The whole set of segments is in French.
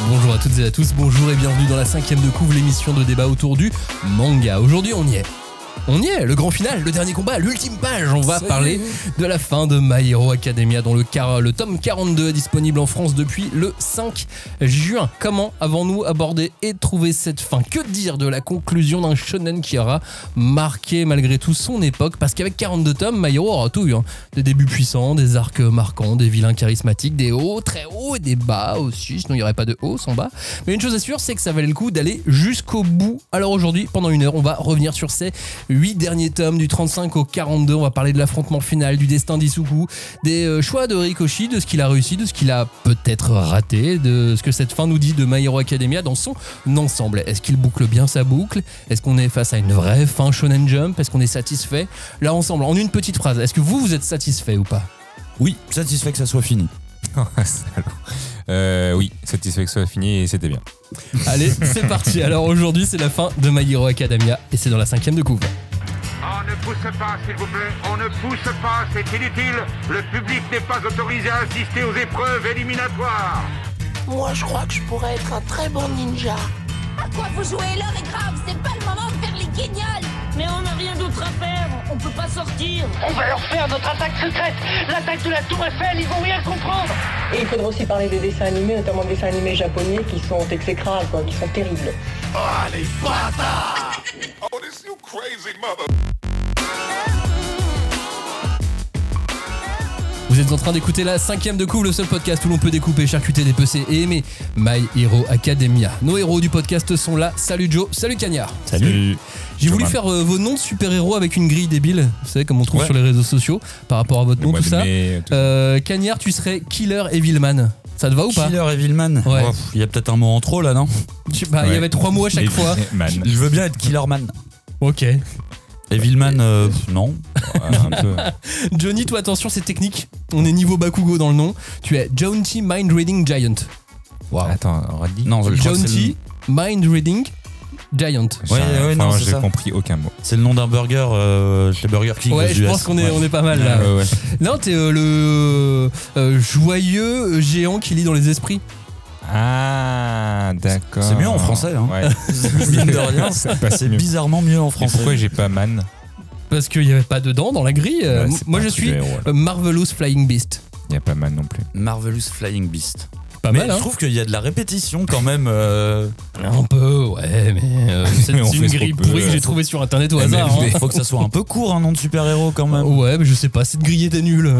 Bonjour à toutes et à tous, bonjour et bienvenue dans la 5e de couvre, l'émission de débat autour du manga. Aujourd'hui on y est. On y est, le grand final, le dernier combat, l'ultime page. On va parler de la fin de My Hero Academia dont le tome 42 est disponible en France depuis le 5 juin. Comment avons-nous abordé et trouvé cette fin? Que dire de la conclusion d'un shonen qui aura marqué malgré tout son époque? Parce qu'avec 42 tomes, My Hero aura tout eu. Des débuts puissants, des arcs marquants, des vilains charismatiques, des hauts, très hauts et des bas aussi. Sinon il n'y aurait pas de hauts sans bas. Mais une chose est sûre, c'est que ça valait le coup d'aller jusqu'au bout. Alors aujourd'hui, pendant une heure, on va revenir sur ces 8 derniers tomes du 35 au 42. On va parler de l'affrontement final, du destin d'Isuku, des choix de Horikoshi, de ce qu'il a réussi, de ce qu'il a peut-être raté, de ce que cette fin nous dit de My Hero Academia dans son ensemble. Est-ce qu'il boucle bien sa boucle? Est-ce qu'on est face à une vraie fin Shonen Jump? Est-ce qu'on est satisfait? Là ensemble, en une petite phrase, est-ce que vous êtes satisfait ou pas? Oui, satisfait que ça soit fini. Oui, satisfait que ce soit fini et c'était bien. Allez, c'est parti. Alors aujourd'hui, c'est la fin de My Hero Academia et c'est dans la 5e de couvre. On ne pousse pas, s'il vous plaît. On ne pousse pas, c'est inutile. Le public n'est pas autorisé à assister aux épreuves éliminatoires. Moi, je crois que je pourrais être un très bon ninja. À quoi vous jouez? L'heure est grave, c'est pas le moment de faire les guignols. Mais on n'a rien d'autre à faire, on peut pas sortir. On va leur faire notre attaque secrète, l'attaque de la Tour Eiffel, ils vont rien comprendre. Et il faudra aussi parler des dessins animés, notamment des dessins animés japonais qui sont exécrables, qui sont terribles. Oh, les bâtards! Oh, this you crazy mother... Vous êtes en train d'écouter la 5e de couvre, le seul podcast où l'on peut découper, charcuter, dépecer et aimer My Hero Academia. Nos héros du podcast sont là. Salut Joe, salut Cagnard. Salut. J'ai voulu faire vos noms de super-héros avec une grille débile, vous savez comme on trouve sur les réseaux sociaux par rapport à votre nom, tout ça. Cagnard, tu serais Killer Evilman. Ça te va ou pas? Killer Evilman. Ouais. Il y a peut-être un mot en trop là, non? Il y avait 3 mots à chaque fois. Je veux bien être Killerman. Ok. Evilman, non. Un peu. Johnny, toi attention, c'est technique. On est niveau Bakugo dans le nom. Tu es Jaunty Mind Reading Giant. Wow. Attends, on aurait dit. Non, je crois que Jaunty Mind Reading Giant. Ouais, non, j'ai compris aucun mot. C'est le nom d'un burger chez Burger King. Ouais, je pense qu'on est pas mal là. Ouais. Non, t'es le joyeux géant qui lit dans les esprits. Ah, d'accord. C'est mieux en français, hein. Ouais. Mine de rien, c'est bizarrement mieux en Et français. pourquoi j'ai pas man? Parce qu'il n'y avait pas de dents dans la grille. Ouais, moi, je pas un suis super-héros, Marvelous Flying Beast. Il y a pas man non plus. Marvelous Flying Beast. Pas Mais mal, hein. je trouve qu'il y a de la répétition quand même. Un peu, ouais, mais c'est On une fait ce grille qu'on peut, pourrie que j'ai trouvée sur internet au hasard. Il faut que ça soit un peu court, un nom de super-héros quand même. Ouais, mais je sais pas, cette grille était nulle.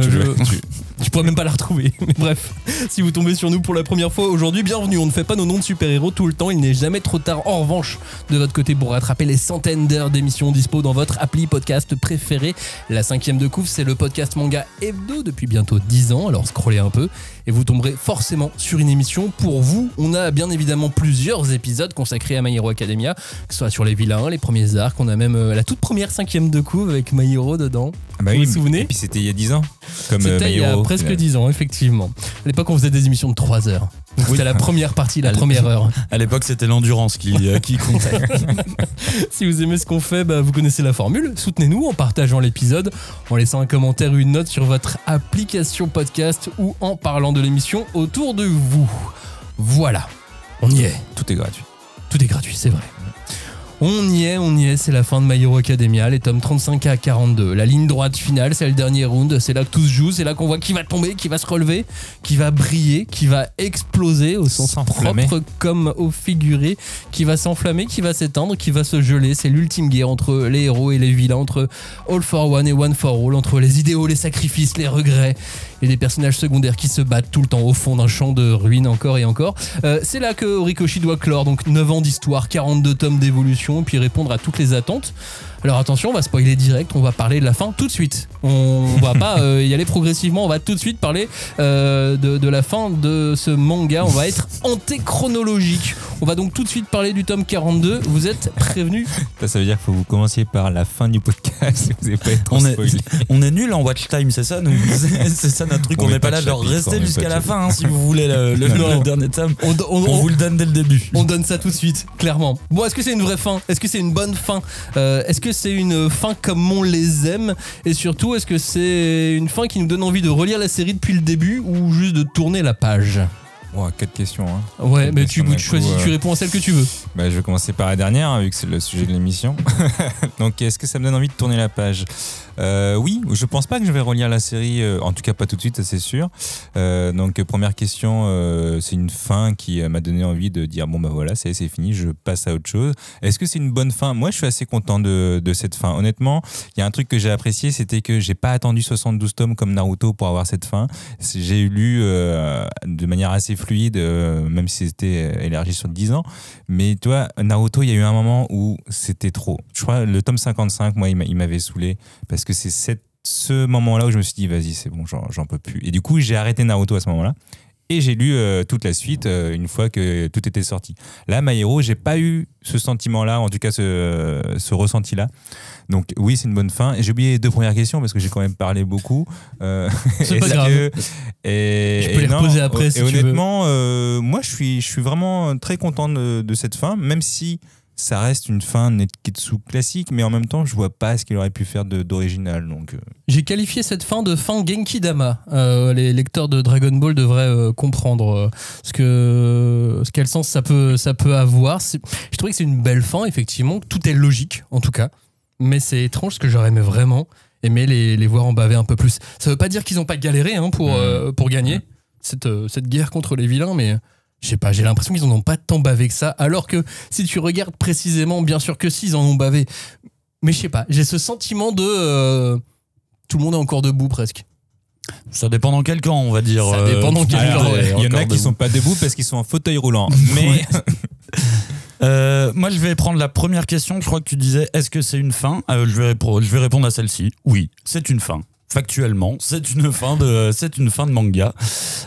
Je pourrais même pas la retrouver. Mais bref, si vous tombez sur nous pour la première fois aujourd'hui, bienvenue. On ne fait pas nos noms de super-héros tout le temps. Il n'est jamais trop tard. En revanche, de votre côté, pour rattraper les centaines d'heures d'émissions dispo dans votre appli podcast préféré, la 5e de couvre, c'est le podcast manga hebdo depuis bientôt 10 ans. Alors scrollez un peu et vous tomberez forcément sur une émission pour vous. On a bien évidemment plusieurs épisodes consacrés à My Hero Academia, que ce soit sur les vilains, les premiers arcs. On a même la toute première 5e de couvre avec My Hero dedans. Ah bah vous oui, vous souvenez? et puis c'était il y a 10 ans. Comme C'était My il y a Hero, presque finalement. 10 ans, effectivement. À l'époque, on faisait des émissions de 3 heures. Donc, Oui. c'était la première partie, la première heure. À l'époque, c'était l'endurance qui comptait. Si vous aimez ce qu'on fait, vous connaissez la formule. Soutenez-nous en partageant l'épisode, en laissant un commentaire ou une note sur votre application podcast ou en parlant de l'émission autour de vous. Voilà, on y est. Tout est gratuit. Tout est gratuit, c'est vrai. On y est, c'est la fin de My Hero Academia, les tomes 35 à 42. La ligne droite finale, c'est le dernier round, c'est là que tout se joue, c'est là qu'on voit qui va tomber, qui va se relever, qui va briller, qui va exploser au sens S'enflammer. propre comme au figuré, qui va s'enflammer, qui va s'éteindre, qui va se geler. C'est l'ultime guerre entre les héros et les vilains, entre All for One et One for All, entre les idéaux, les sacrifices, les regrets et des personnages secondaires qui se battent tout le temps au fond d'un champ de ruines encore et encore. C'est là que Horikoshi doit clore, donc 9 ans d'histoire, 42 tomes d'évolution, puis répondre à toutes les attentes. Alors attention, on va spoiler direct, on va parler de la fin tout de suite. On va pas y aller progressivement, on va tout de suite parler de la fin de ce manga. On va être antéchronologique. On va donc tout de suite parler du tome 42. Vous êtes prévenus? Ça veut dire qu'il faut que vous commenciez par la fin du podcast si vous n'avez pas été trop spoilé. On est nul en watch time, c'est ça nous? C'est ça notre truc, on n'est pas là, genre restez jusqu'à la fin si vous voulez le dernier tome. On vous le donne dès le début. On donne ça tout de suite, clairement. Bon, est-ce que c'est une vraie fin? Est-ce que c'est une bonne fin? Est-ce que c'est une fin comme on les aime? Et surtout, est-ce que c'est une fin qui nous donne envie de relire la série depuis le début ou juste de tourner la page? Wow, 4 questions. Hein. Ouais, mais tu choisis, tu réponds à celle que tu veux. Bah, je vais commencer par la dernière, hein, vu que c'est le sujet de l'émission. Donc, est-ce que ça me donne envie de tourner la page ? Oui, je pense pas que je vais relire la série, en tout cas pas tout de suite, ça c'est sûr. Donc, première question, c'est une fin qui m'a donné envie de dire bon bah voilà, c'est fini, je passe à autre chose. Est-ce que c'est une bonne fin ? Moi, je suis assez content de cette fin. Honnêtement, il y a un truc que j'ai apprécié, c'était que j'ai pas attendu 72 tomes comme Naruto pour avoir cette fin. J'ai lu de manière assez fluide, même si c'était élargi sur 10 ans. Mais tu vois, Naruto, il y a eu un moment où c'était trop. Je crois le tome 55, moi, il m'avait saoulé parce que c'est ce moment-là où je me suis dit vas-y, c'est bon, j'en peux plus. Et du coup, j'ai arrêté Naruto à ce moment-là. Et j'ai lu toute la suite une fois que tout était sorti. Là, My Hero, j'ai pas eu ce sentiment-là, en tout cas ce ressenti-là. Donc oui, c'est une bonne fin. Et j'ai oublié les 2 premières questions parce que j'ai quand même parlé beaucoup. C'est pas grave. Je peux les reposer après si tu veux. Et honnêtement, moi je suis vraiment très content de cette fin, même si ça reste une fin Netketsu classique, mais en même temps, je vois pas ce qu'il aurait pu faire d'original. Donc, J'ai qualifié cette fin de fin Genki-dama. Les lecteurs de Dragon Ball devraient comprendre quel sens ça peut avoir. Je trouvais que c'est une belle fin, effectivement. Tout est logique, en tout cas. Mais c'est étrange parce que j'aurais vraiment aimé les voir en baver un peu plus. Ça veut pas dire qu'ils ont pas galéré pour gagner cette guerre contre les vilains, mais... Je sais pas, j'ai l'impression qu'ils en ont pas tant bavé que ça, alors que si tu regardes précisément, bien sûr que si, ils en ont bavé. Mais je sais pas, j'ai ce sentiment de... tout le monde est encore debout presque. Ça dépend dans quel camp, on va dire. Ça dépend dans quel camp. Il y en a qui sont pas debout parce qu'ils sont en fauteuil roulant. Mais... moi, je vais prendre la première question. Je crois que tu disais, est-ce que c'est une fin ? Je vais répondre à celle-ci. Oui, c'est une fin. Factuellement, c'est une fin de manga.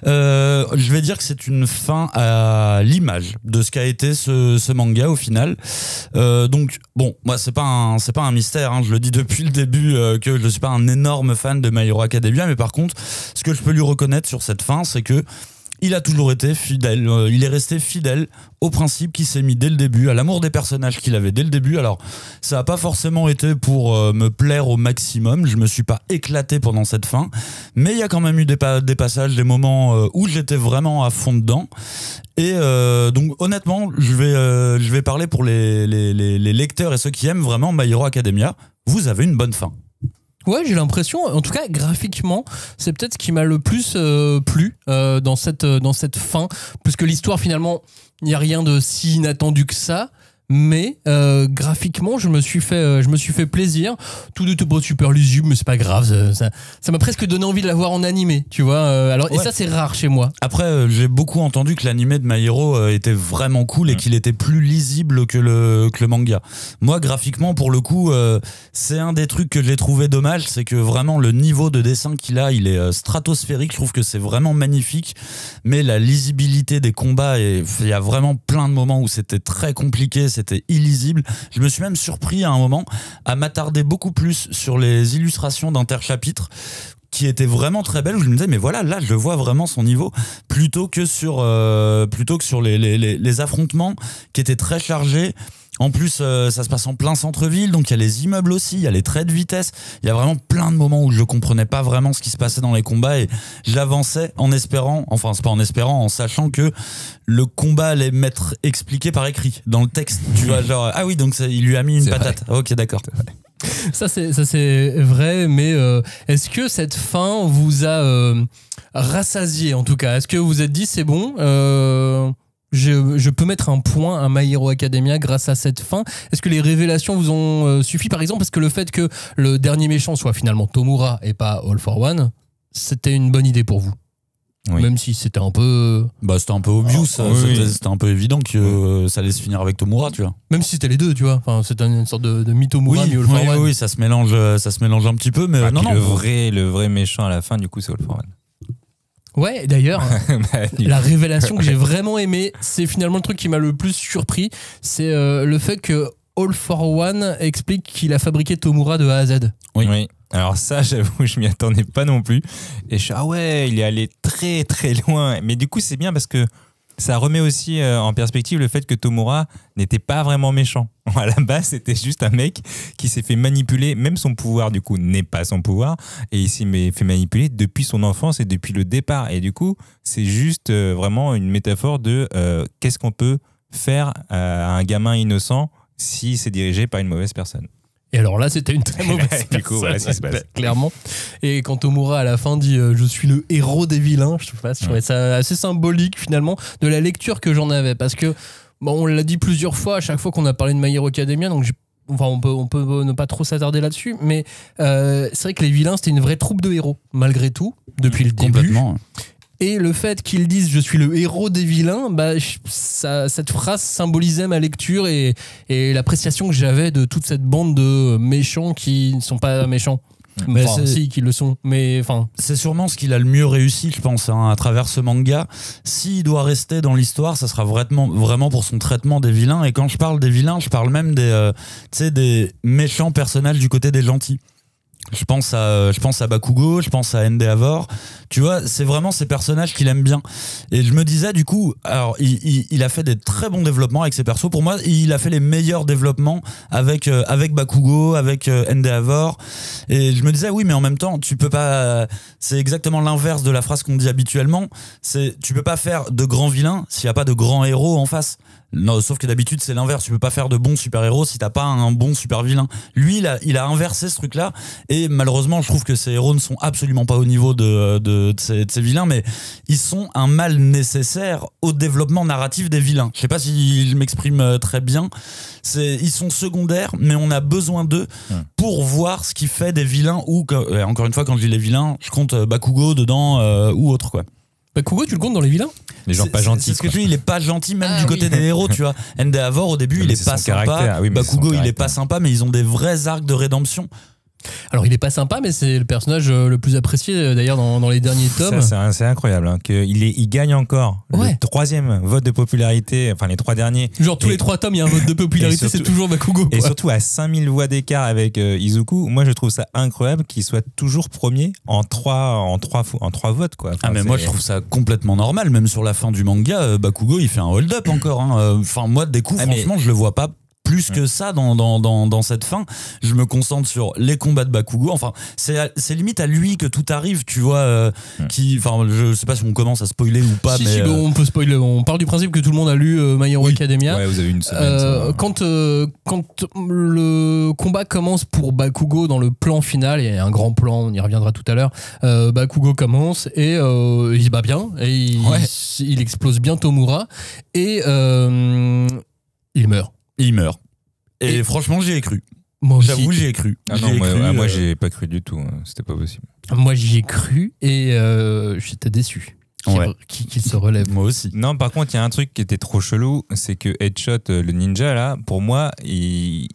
Je vais dire que c'est une fin à l'image de ce qu'a été ce manga au final. Donc bon, moi c'est pas un mystère, hein, je le dis depuis le début que je suis pas un énorme fan de My Hero Academia, mais par contre, ce que je peux lui reconnaître sur cette fin, c'est que il a toujours été fidèle, il est resté fidèle au principe qu'il s'est mis dès le début, à l'amour des personnages qu'il avait dès le début. Alors, ça n'a pas forcément été pour me plaire au maximum, je me suis pas éclaté pendant cette fin, mais il y a quand même eu des passages, des moments où j'étais vraiment à fond dedans. Et donc honnêtement, je vais parler pour les lecteurs et ceux qui aiment vraiment My Hero Academia. Vous avez une bonne fin. Ouais, j'ai l'impression, en tout cas graphiquement, c'est peut-être ce qui m'a le plus plu dans cette fin, parce que l'histoire finalement, il n'y a rien de si inattendu que ça. Mais graphiquement, je me suis fait plaisir. Tout de pas super lisible, mais c'est pas grave. Ça m'a presque donné envie de la voir en animé, tu vois. Alors, ouais. Et ça, c'est rare chez moi. Après, j'ai beaucoup entendu que l'animé de My Hero était vraiment cool et qu'il était plus lisible que le manga. Moi, graphiquement, pour le coup, c'est un des trucs que j'ai trouvé dommage, c'est que vraiment le niveau de dessin qu'il a, il est stratosphérique. Je trouve que c'est vraiment magnifique, mais la lisibilité des combats, il y a vraiment plein de moments où c'était très compliqué. C'était illisible. Je me suis même surpris à un moment à m'attarder beaucoup plus sur les illustrations d'interchapitres qui étaient vraiment très belles, où je me disais mais voilà, là je vois vraiment son niveau, plutôt que sur les affrontements qui étaient très chargés. En plus, ça se passe en plein centre-ville, donc il y a les immeubles aussi, il y a les traits de vitesse. Il y a vraiment plein de moments où je comprenais pas vraiment ce qui se passait dans les combats et j'avançais en espérant, enfin c'est pas en espérant, en sachant que le combat allait m'être expliqué par écrit dans le texte. Tu vois, genre ah oui, donc il lui a mis une patate. Vrai. Ok, d'accord. Ça c'est vrai, mais est-ce que cette fin vous a rassasié en tout cas ? Est-ce que vous vous êtes dit c'est bon, je peux mettre un point à My Hero Academia grâce à cette fin. Est-ce que les révélations vous ont suffi, par exemple, parce que le fait que le dernier méchant soit finalement Tomura et pas All for One, c'était une bonne idée pour vous? Oui. Même si c'était un peu... c'était un peu obvious, c'était un peu évident que ça allait se finir avec Tomura, tu vois. Même si c'était les deux, tu vois. Enfin, c'était une sorte de mi-Tomura, mi-All for One. Oui, ça se mélange un petit peu, mais le vrai méchant à la fin, du coup, c'est All for One. Ouais, d'ailleurs, la révélation que j'ai vraiment aimée, c'est finalement le truc qui m'a le plus surpris, c'est le fait que All for One explique qu'il a fabriqué Tomura de A à Z. Oui. Alors ça, j'avoue, je m'y attendais pas non plus. Et je suis il est allé très très loin. Mais du coup, c'est bien parce que ça remet aussi en perspective le fait que Tomura n'était pas vraiment méchant. À la base, c'était juste un mec qui s'est fait manipuler, même son pouvoir du coup n'est pas son pouvoir, et il s'est fait manipuler depuis son enfance et depuis le départ. Et du coup, c'est juste vraiment une métaphore de qu'est-ce qu'on peut faire à un gamin innocent si c'est dirigé par une mauvaise personne. Et alors là, c'était une très mauvaise personne, du coup, voilà ce qui se passe. Clairement. Et quand Tomura, à la fin, dit « Je suis le héros des vilains », je trouvais ça assez symbolique, finalement, de la lecture que j'en avais. Parce que, bon, on l'a dit plusieurs fois, à chaque fois qu'on a parlé de My Hero Academia, donc on peut ne pas trop s'attarder là-dessus, mais c'est vrai que les vilains, c'était une vraie troupe de héros, malgré tout, depuis le début. Complètement. Et le fait qu'ils disent « je suis le héros des vilains », cette phrase symbolisait ma lecture et l'appréciation que j'avais de toute cette bande de méchants qui ne sont pas méchants. Mais si, qui le sont. Mais enfin, c'est sûrement ce qu'il a le mieux réussi, je pense, à travers ce manga. S'il doit rester dans l'histoire, ça sera vraiment pour son traitement des vilains. Et quand je parle des vilains, je parle même des méchants personnages du côté des gentils. Je pense à Bakugo, je pense à Endeavor. Tu vois, c'est vraiment ces personnages qu'il aime bien. Et je me disais, du coup, alors il a fait des très bons développements avec ses persos. Pour moi, il a fait les meilleurs développements avec Bakugo, avec Endeavor. Et je me disais, oui, mais en même temps, tu peux pas. C'est exactement l'inverse de la phrase qu'on dit habituellement. Tu peux pas faire de grands vilains s'il n'y a pas de grands héros en face. Non, sauf que d'habitude c'est l'inverse, tu peux pas faire de bons super-héros si t'as pas un bon super-vilain. Lui il a inversé ce truc-là, et malheureusement je trouve que ces héros ne sont absolument pas au niveau de ces vilains, mais ils sont un mal nécessaire au développement narratif des vilains. Je sais pas si je m'exprime très bien, ils sont secondaires, mais on a besoin d'eux pour voir ce qui fait des vilains, ou encore une fois quand je dis les vilains, je compte Bakugo dedans ou autre quoi. Bakugo, tu le comptes dans les vilains? Les gens pas gentils. C'est ce que je dis, il est pas gentil même du côté des héros, tu vois. Endeavor au début, il est pas sympa. Oui, Bakugo, il est pas sympa, mais ils ont des vrais arcs de rédemption. Alors il est pas sympa, mais c'est le personnage le plus apprécié d'ailleurs dans les derniers tomes. C'est incroyable, hein, il gagne encore le 3e vote de popularité, enfin les 3 derniers. Genre tous les 3 tomes, il y a un vote de popularité, c'est toujours Bakugo. Et surtout à 5000 voix d'écart avec Izuku, moi je trouve ça incroyable qu'il soit toujours premier en 3 votes, quoi. Enfin, mais moi je trouve ça complètement normal, même sur la fin du manga, Bakugo il fait un hold-up encore. Enfin moi des coups, franchement je le vois pas plus que ça dans cette fin. Je me concentre sur les combats de Bakugo. Enfin, c'est limite à lui que tout arrive, tu vois. Enfin, je sais pas si on commence à spoiler ou pas, mais on peut spoiler. On part du principe que tout le monde a lu My Hero Academia. Ouais, vous avez une semaine. Quand le combat commence pour Bakugo dans le plan final, il y a un grand plan, on y reviendra tout à l'heure. Bakugo commence et il se bat bien et il explose bien Tomura et il meurt. Il meurt. Et franchement, j'y ai cru. Moi aussi. J'avoue, j'y ai cru. Moi, j'y ai pas cru du tout. C'était pas possible. Moi, j'y ai cru et j'étais déçu qu'il se relève. Moi aussi. Non, par contre, il y a un truc qui était trop chelou, c'est que Headshot, le ninja, là, pour moi, il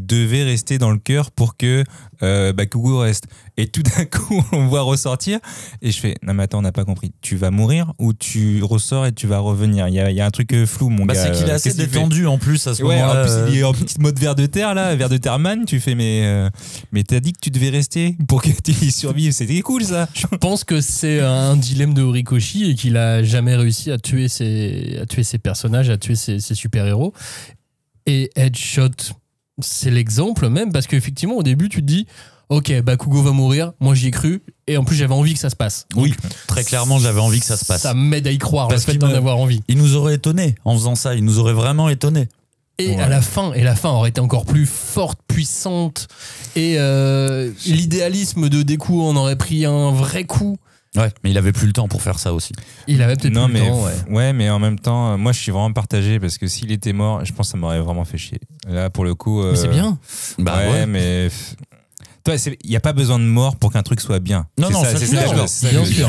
devait rester dans le cœur pour que Bakugo reste. Et tout d'un coup, on voit ressortir et je fais non mais attends, on n'a pas compris. Tu vas mourir ou tu ressors et tu vas revenir? Il y a un truc flou, mon gars. C'est qu'il est assez détendu en plus à ce moment-là. En plus, il est en petit mode ver de terre là, ver de terre-man. Tu fais mais t'as dit que tu devais rester pour que tu y survives. C'était cool ça. Je pense que c'est un dilemme de Horikoshi et qu'il a jamais réussi à tuer ses personnages, à tuer ses super-héros. Et Headshot, c'est l'exemple même, parce qu'effectivement au début tu te dis ok, Bakugo va mourir, moi j'y ai cru et en plus j'avais envie que ça se passe. Oui, très clairement j'avais envie que ça se passe. Ça m'aide à y croire, parce le fait d'en avoir envie. Il nous aurait étonnés en faisant ça, il nous aurait vraiment étonnés. Et à la fin aurait été encore plus forte, puissante, et l'idéalisme de Deku en aurait pris un vrai coup. Ouais, mais il avait plus le temps pour faire ça aussi. Il avait peut-être plus le temps, ouais, mais en même temps, moi je suis vraiment partagé parce que s'il était mort, je pense que ça m'aurait vraiment fait chier. Là, pour le coup. Mais c'est bien. Mais. Il n'y a pas besoin de mort pour qu'un truc soit bien. Non, je suis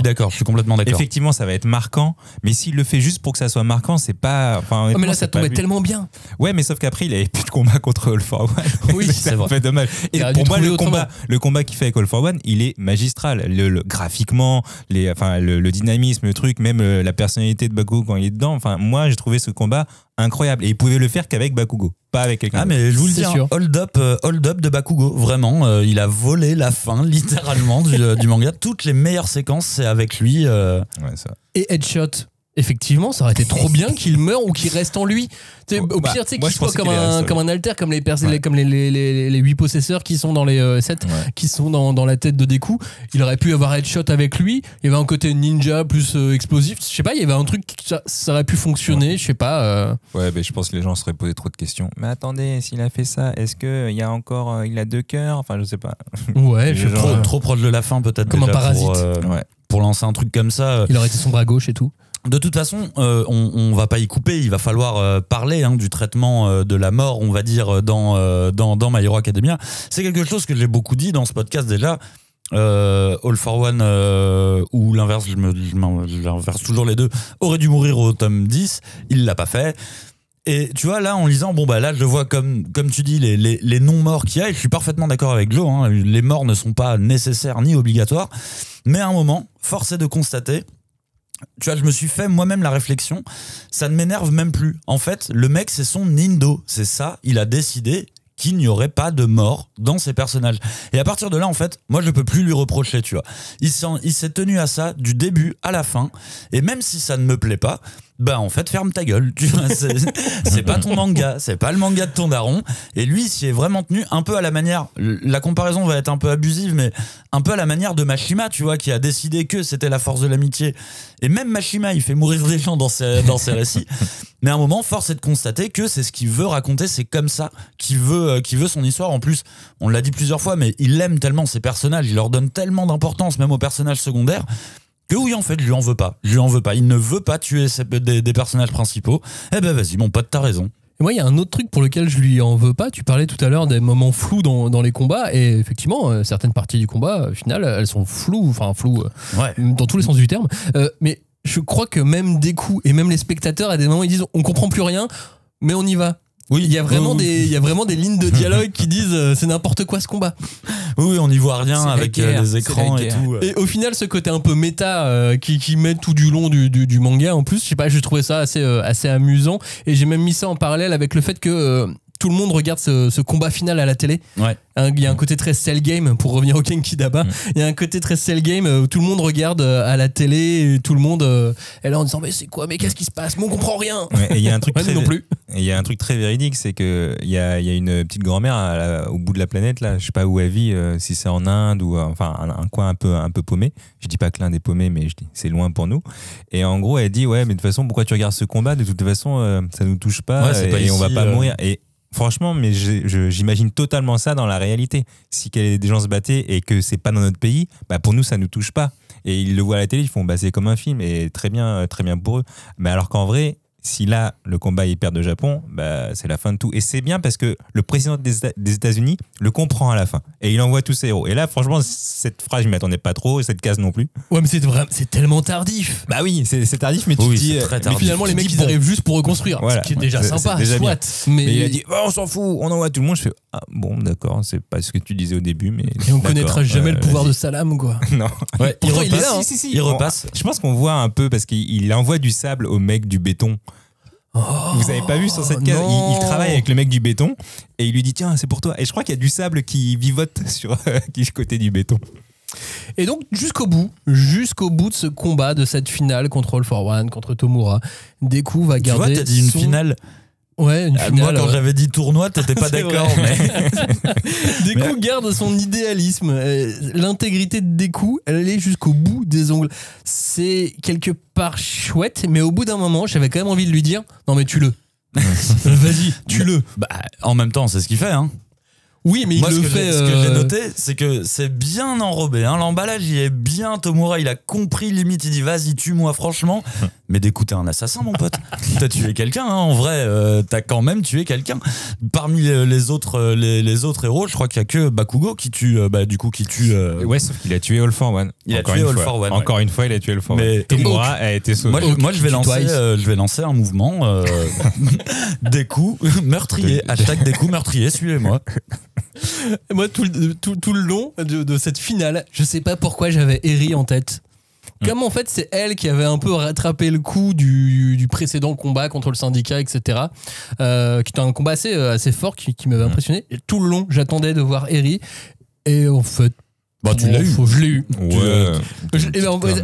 d'accord, je suis complètement d'accord. Effectivement, ça va être marquant, mais s'il le fait juste pour que ça soit marquant, c'est pas. Mais là, ça tombait tellement bien. Ouais, mais sauf qu'après, il avait plus de combat contre All for One. Oui, c'est un peu dommage. Et pour moi, le combat qu'il fait avec All for One, il est magistral. Graphiquement, le dynamisme, le truc, même la personnalité de Bakugo quand il est dedans. Enfin, moi, j'ai trouvé ce combat incroyable. Et il pouvait le faire qu'avec Bakugo, pas avec quelqu'un d'autre. Mais je vous le dis, hold up de Bakugo. Vraiment, il a volé la fin, littéralement, du manga. Toutes les meilleures séquences, c'est avec lui. Ouais, ça. Et Headshot, Effectivement, ça aurait été trop bien qu'il meure ou qu'il reste en lui. Au pire, tu sais, qu'il soit comme un alter, comme les 8 possesseurs qui sont dans les 7, qui sont dans la tête de Deku. Il aurait pu avoir headshot avec lui. Il y avait un côté ninja plus explosif. Je sais pas, il y avait un truc, ça aurait pu fonctionner. Je sais pas. Ouais, mais je pense que les gens se seraient posé trop de questions. Mais attendez, s'il a fait ça, est-ce qu'il y a encore. Il a 2 cœurs? Enfin, je sais pas. Ouais, trop proche de la fin, peut-être. Comme déjà un parasite. Pour lancer un truc comme ça. Il aurait été son bras gauche et tout. De toute façon, on va pas y couper. Il va falloir parler du traitement de la mort, on va dire, dans My Hero Academia. C'est quelque chose que j'ai beaucoup dit dans ce podcast déjà. All for One ou l'inverse, j'inverse toujours les deux, aurait dû mourir au tome 10. Il l'a pas fait. Et tu vois, là, en lisant, là, je vois comme tu dis, les non-morts qu'il y a, et je suis parfaitement d'accord avec Joe, les morts ne sont pas nécessaires ni obligatoires. Mais à un moment, force est de constater. Tu vois, je me suis fait moi-même la réflexion, ça ne m'énerve même plus. En fait, le mec, c'est son Nindo, c'est ça, il a décidé qu'il n'y aurait pas de mort dans ses personnages. Et à partir de là, en fait, moi, je peux plus lui reprocher, tu vois. Il s'est tenu à ça du début à la fin, et même si ça ne me plaît pas, en fait, ferme ta gueule. Tu vois, c'est pas ton manga, c'est pas le manga de ton daron. Et lui, il s'y est vraiment tenu un peu à la manière. La comparaison va être un peu abusive, mais un peu à la manière de Mashima, tu vois, qui a décidé que c'était la force de l'amitié. Et même Mashima, il fait mourir des gens dans ses récits. Mais à un moment, force est de constater que c'est ce qu'il veut raconter, c'est comme ça qu'il veut son histoire. En plus, on l'a dit plusieurs fois, mais il aime tellement ses personnages, il leur donne tellement d'importance, même aux personnages secondaires. Que oui, en fait, je lui en veux pas. Il ne veut pas tuer des personnages principaux. Eh ben vas-y, mon pote, t'as raison. Et moi, il y a un autre truc pour lequel je lui en veux pas. Tu parlais tout à l'heure des moments flous dans les combats. Et effectivement, certaines parties du combat, au final, elles sont floues dans tous les sens du terme. Mais je crois que même Deku et même les spectateurs, à des moments, ils disent on comprend plus rien, mais on y va. Oui, il y a vraiment des lignes de dialogue qui disent c'est n'importe quoi ce combat. Oui, on n'y voit rien avec les écrans et tout. Et au final, ce côté un peu méta qui met tout du long du manga en plus, je sais pas, j'ai trouvé ça assez amusant. Et j'ai même mis ça en parallèle avec le fait que tout le monde regarde ce combat final à la télé. Ouais. Il y a un côté très cell game, pour revenir au Genki Daba. Il y a un côté très cell game où tout le monde regarde à la télé, et tout le monde est là en disant mais c'est quoi, mais qu'est-ce qui se passe, mais on comprend rien. Ouais, et il y a un truc non plus. Et il y a un truc très véridique, c'est que il y a une petite grand-mère au bout de la planète là, je sais pas où elle vit, si c'est en Inde ou enfin un coin un peu paumé. Je dis pas que l'Inde est paumé, mais je dis c'est loin pour nous. Et en gros, elle dit ouais, mais de toute façon, pourquoi tu regardes ce combat? De toute façon, ça nous touche pas, et on va pas mourir. Et franchement, mais j'imagine totalement ça dans la réalité. Si des gens se battaient et que c'est pas dans notre pays, pour nous ça nous touche pas. Et ils le voient à la télé, ils font c'est comme un film, et très bien pour eux. Mais alors qu'en vrai, si là le combat il perd de Japon, c'est la fin de tout. Et c'est bien parce que le président des États-Unis le comprend à la fin et il envoie tous ses héros. Et là, franchement, cette phrase je m'y attendais pas trop, et cette case non plus. Ouais, mais c'est tellement tardif. Bah oui, c'est tardif, mais tu te dis. Mais finalement, les mecs ils arrivent juste pour reconstruire, voilà, ce qui est déjà sympa. Déjà soit. Mais il a dit on s'en fout, on envoie tout le monde. Je fais bon, d'accord, c'est pas ce que tu disais au début, mais. Et on connaîtra jamais le pouvoir de Salam, quoi. Non. Ouais, il repasse. Il est là, si, il repasse. Je pense qu'on voit un peu parce qu'il envoie du sable au mec du béton. Vous avez pas vu sur cette case, il travaille avec le mec du béton et il lui dit tiens c'est pour toi, et je crois qu'il y a du sable qui vivote sur côté du béton. Et donc jusqu'au bout de ce combat, de cette finale contre All for One, contre Tomura, Deku va garder. Tu vois, t'as dit une finale. Ouais, une finale. Moi, quand j'avais dit tournoi, t'étais pas d'accord, mais. Deku garde son idéalisme. L'intégrité de Deku, elle est jusqu'au bout des ongles. C'est quelque part chouette, mais au bout d'un moment, j'avais quand même envie de lui dire non, mais tue-le. Vas-y, tue-le. En même temps, c'est ce qu'il fait, hein. Oui, mais moi, il le fait. Ce que j'ai noté, c'est que c'est bien enrobé. Hein. L'emballage, il est bien. Tomura, il a compris limite. Il dit vas-y, tue-moi, franchement. Mais d'écouter un assassin, mon pote. T'as tué quelqu'un, hein. En vrai, t'as quand même tué quelqu'un. Parmi les autres héros, je crois qu'il y a que Bakugo qui tue. Qui tue. Ouais, sauf qu'il a tué All for One. Encore une fois, il a tué All for One. Tomura a été sauvé. Moi, je vais lancer un mouvement. Deku meurtrier. #Deku meurtrier. Suivez-moi. Moi, tout le long de cette finale, je sais pas pourquoi j'avais Eri en tête. Comme en fait, c'est elle qui avait un peu rattrapé le coup du précédent combat contre le syndicat, etc. Qui était un combat assez fort, qui m'avait impressionné. Et tout le long, j'attendais de voir Eri. Et en fait, Bah, tu l'as eu. Je l'ai eu. Ouais.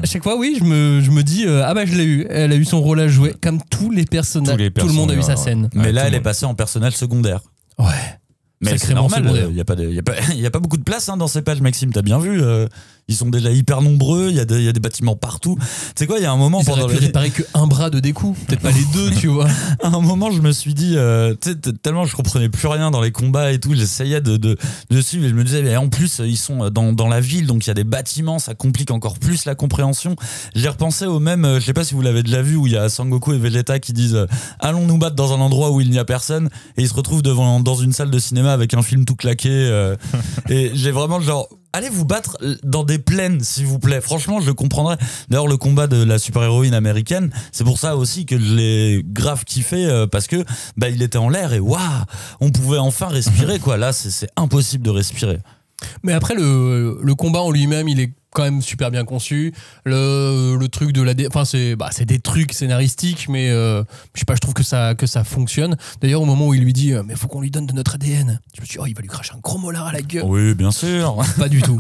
À chaque fois, oui, je me dis, je l'ai eu. Elle a eu son rôle à jouer, comme tous les personnages. Tout le monde a eu sa scène. Mais là, elle est passée en personnage secondaire. Ouais. Mais c'est normal, il n'y a pas beaucoup de place dans ces pages, Maxime, t'as bien vu. Ils sont déjà hyper nombreux, il y a des bâtiments partout. Tu sais quoi, il y a un moment... Ils auraient pu réparer qu'un bras de Deku, peut-être pas les deux, tu vois. À un moment, je me suis dit, tellement je comprenais plus rien dans les combats et tout, j'essayais de suivre et je me disais, mais en plus, ils sont dans la ville, donc il y a des bâtiments, ça complique encore plus la compréhension. J'ai repensé au même, je sais pas si vous l'avez déjà vu, où il y a Sangoku et Vegeta qui disent, allons nous battre dans un endroit où il n'y a personne, et ils se retrouvent dans une salle de cinéma avec un film tout claqué, et j'ai vraiment genre... Allez vous battre dans des plaines, s'il vous plaît. Franchement, je le comprendrais. D'ailleurs, le combat de la super-héroïne américaine, c'est pour ça aussi que je l'ai grave kiffé, parce que il était en l'air et waouh, on pouvait enfin respirer, quoi. Là, c'est impossible de respirer. Mais après, le combat en lui-même, il est quand même super bien conçu. Le truc de la... Enfin, c'est des trucs scénaristiques, mais je sais pas, je trouve que ça fonctionne. D'ailleurs, au moment où il lui dit mais faut qu'on lui donne de notre ADN, je me suis dit, il va lui cracher un gros molar à la gueule. Oui, bien sûr. Pas du tout.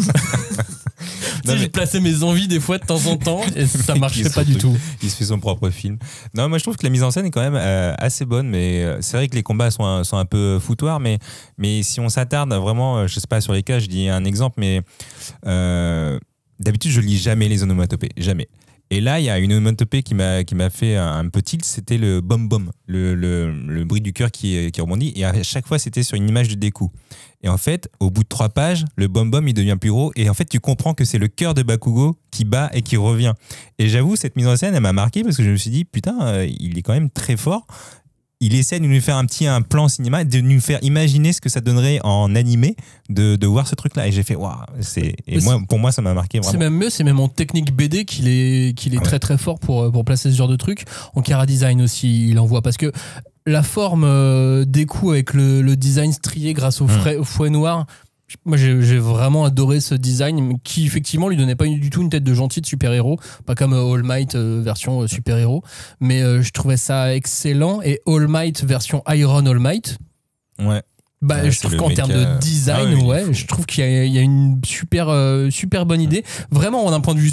J'ai placé mes envies des fois de temps en temps et ça marchait pas du tout. Il se fait son propre film. Non, moi je trouve que la mise en scène est quand même assez bonne, mais c'est vrai que les combats sont un peu foutoirs, mais si on s'attarde vraiment, je sais pas, sur les cas, je dis un exemple, mais d'habitude je lis jamais les onomatopées, jamais. Et là, il y a une onomatopée qui m'a fait un peu tilt, c'était le bom-bom, le bruit du cœur qui rebondit. Et à chaque fois, c'était sur une image de Deku. Et en fait, au bout de 3 pages, le bom-bom, il devient plus gros. Et en fait, tu comprends que c'est le cœur de Bakugo qui bat et qui revient. Et j'avoue, cette mise en scène, elle m'a marqué parce que je me suis dit, putain, il est quand même très fort. Il essaie de nous faire un plan cinéma, de nous faire imaginer ce que ça donnerait en animé de voir ce truc-là. Et j'ai fait, waouh, pour moi, ça m'a marqué vraiment. C'est même mieux, c'est même en technique BD qu'il est très très fort pour placer ce genre de truc. En chara design aussi, il envoie. Parce que la forme Deku avec le design strié grâce au fouet noir, moi j'ai vraiment adoré ce design qui effectivement lui donnait pas du tout une tête de gentil de super-héros, pas comme All Might version super-héros, mais je trouvais ça excellent. Et All Might version Iron All Might, ouais. Je trouve qu'en termes de design, je trouve qu'il y a une super bonne idée, vraiment d'un point de vue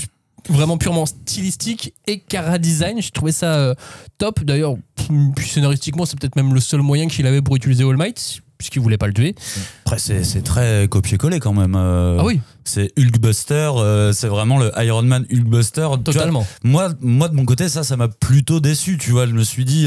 vraiment purement stylistique et chara design, je trouvais ça top. D'ailleurs, scénaristiquement, c'est peut-être même le seul moyen qu'il avait pour utiliser All Might, puisqu'il voulait pas le tuer. Après, c'est très copier-coller quand même. Ah oui. C'est Hulkbuster, c'est vraiment le Iron Man Hulkbuster. Totalement. Vois, moi, de mon côté, ça m'a plutôt déçu, tu vois. Je me suis dit,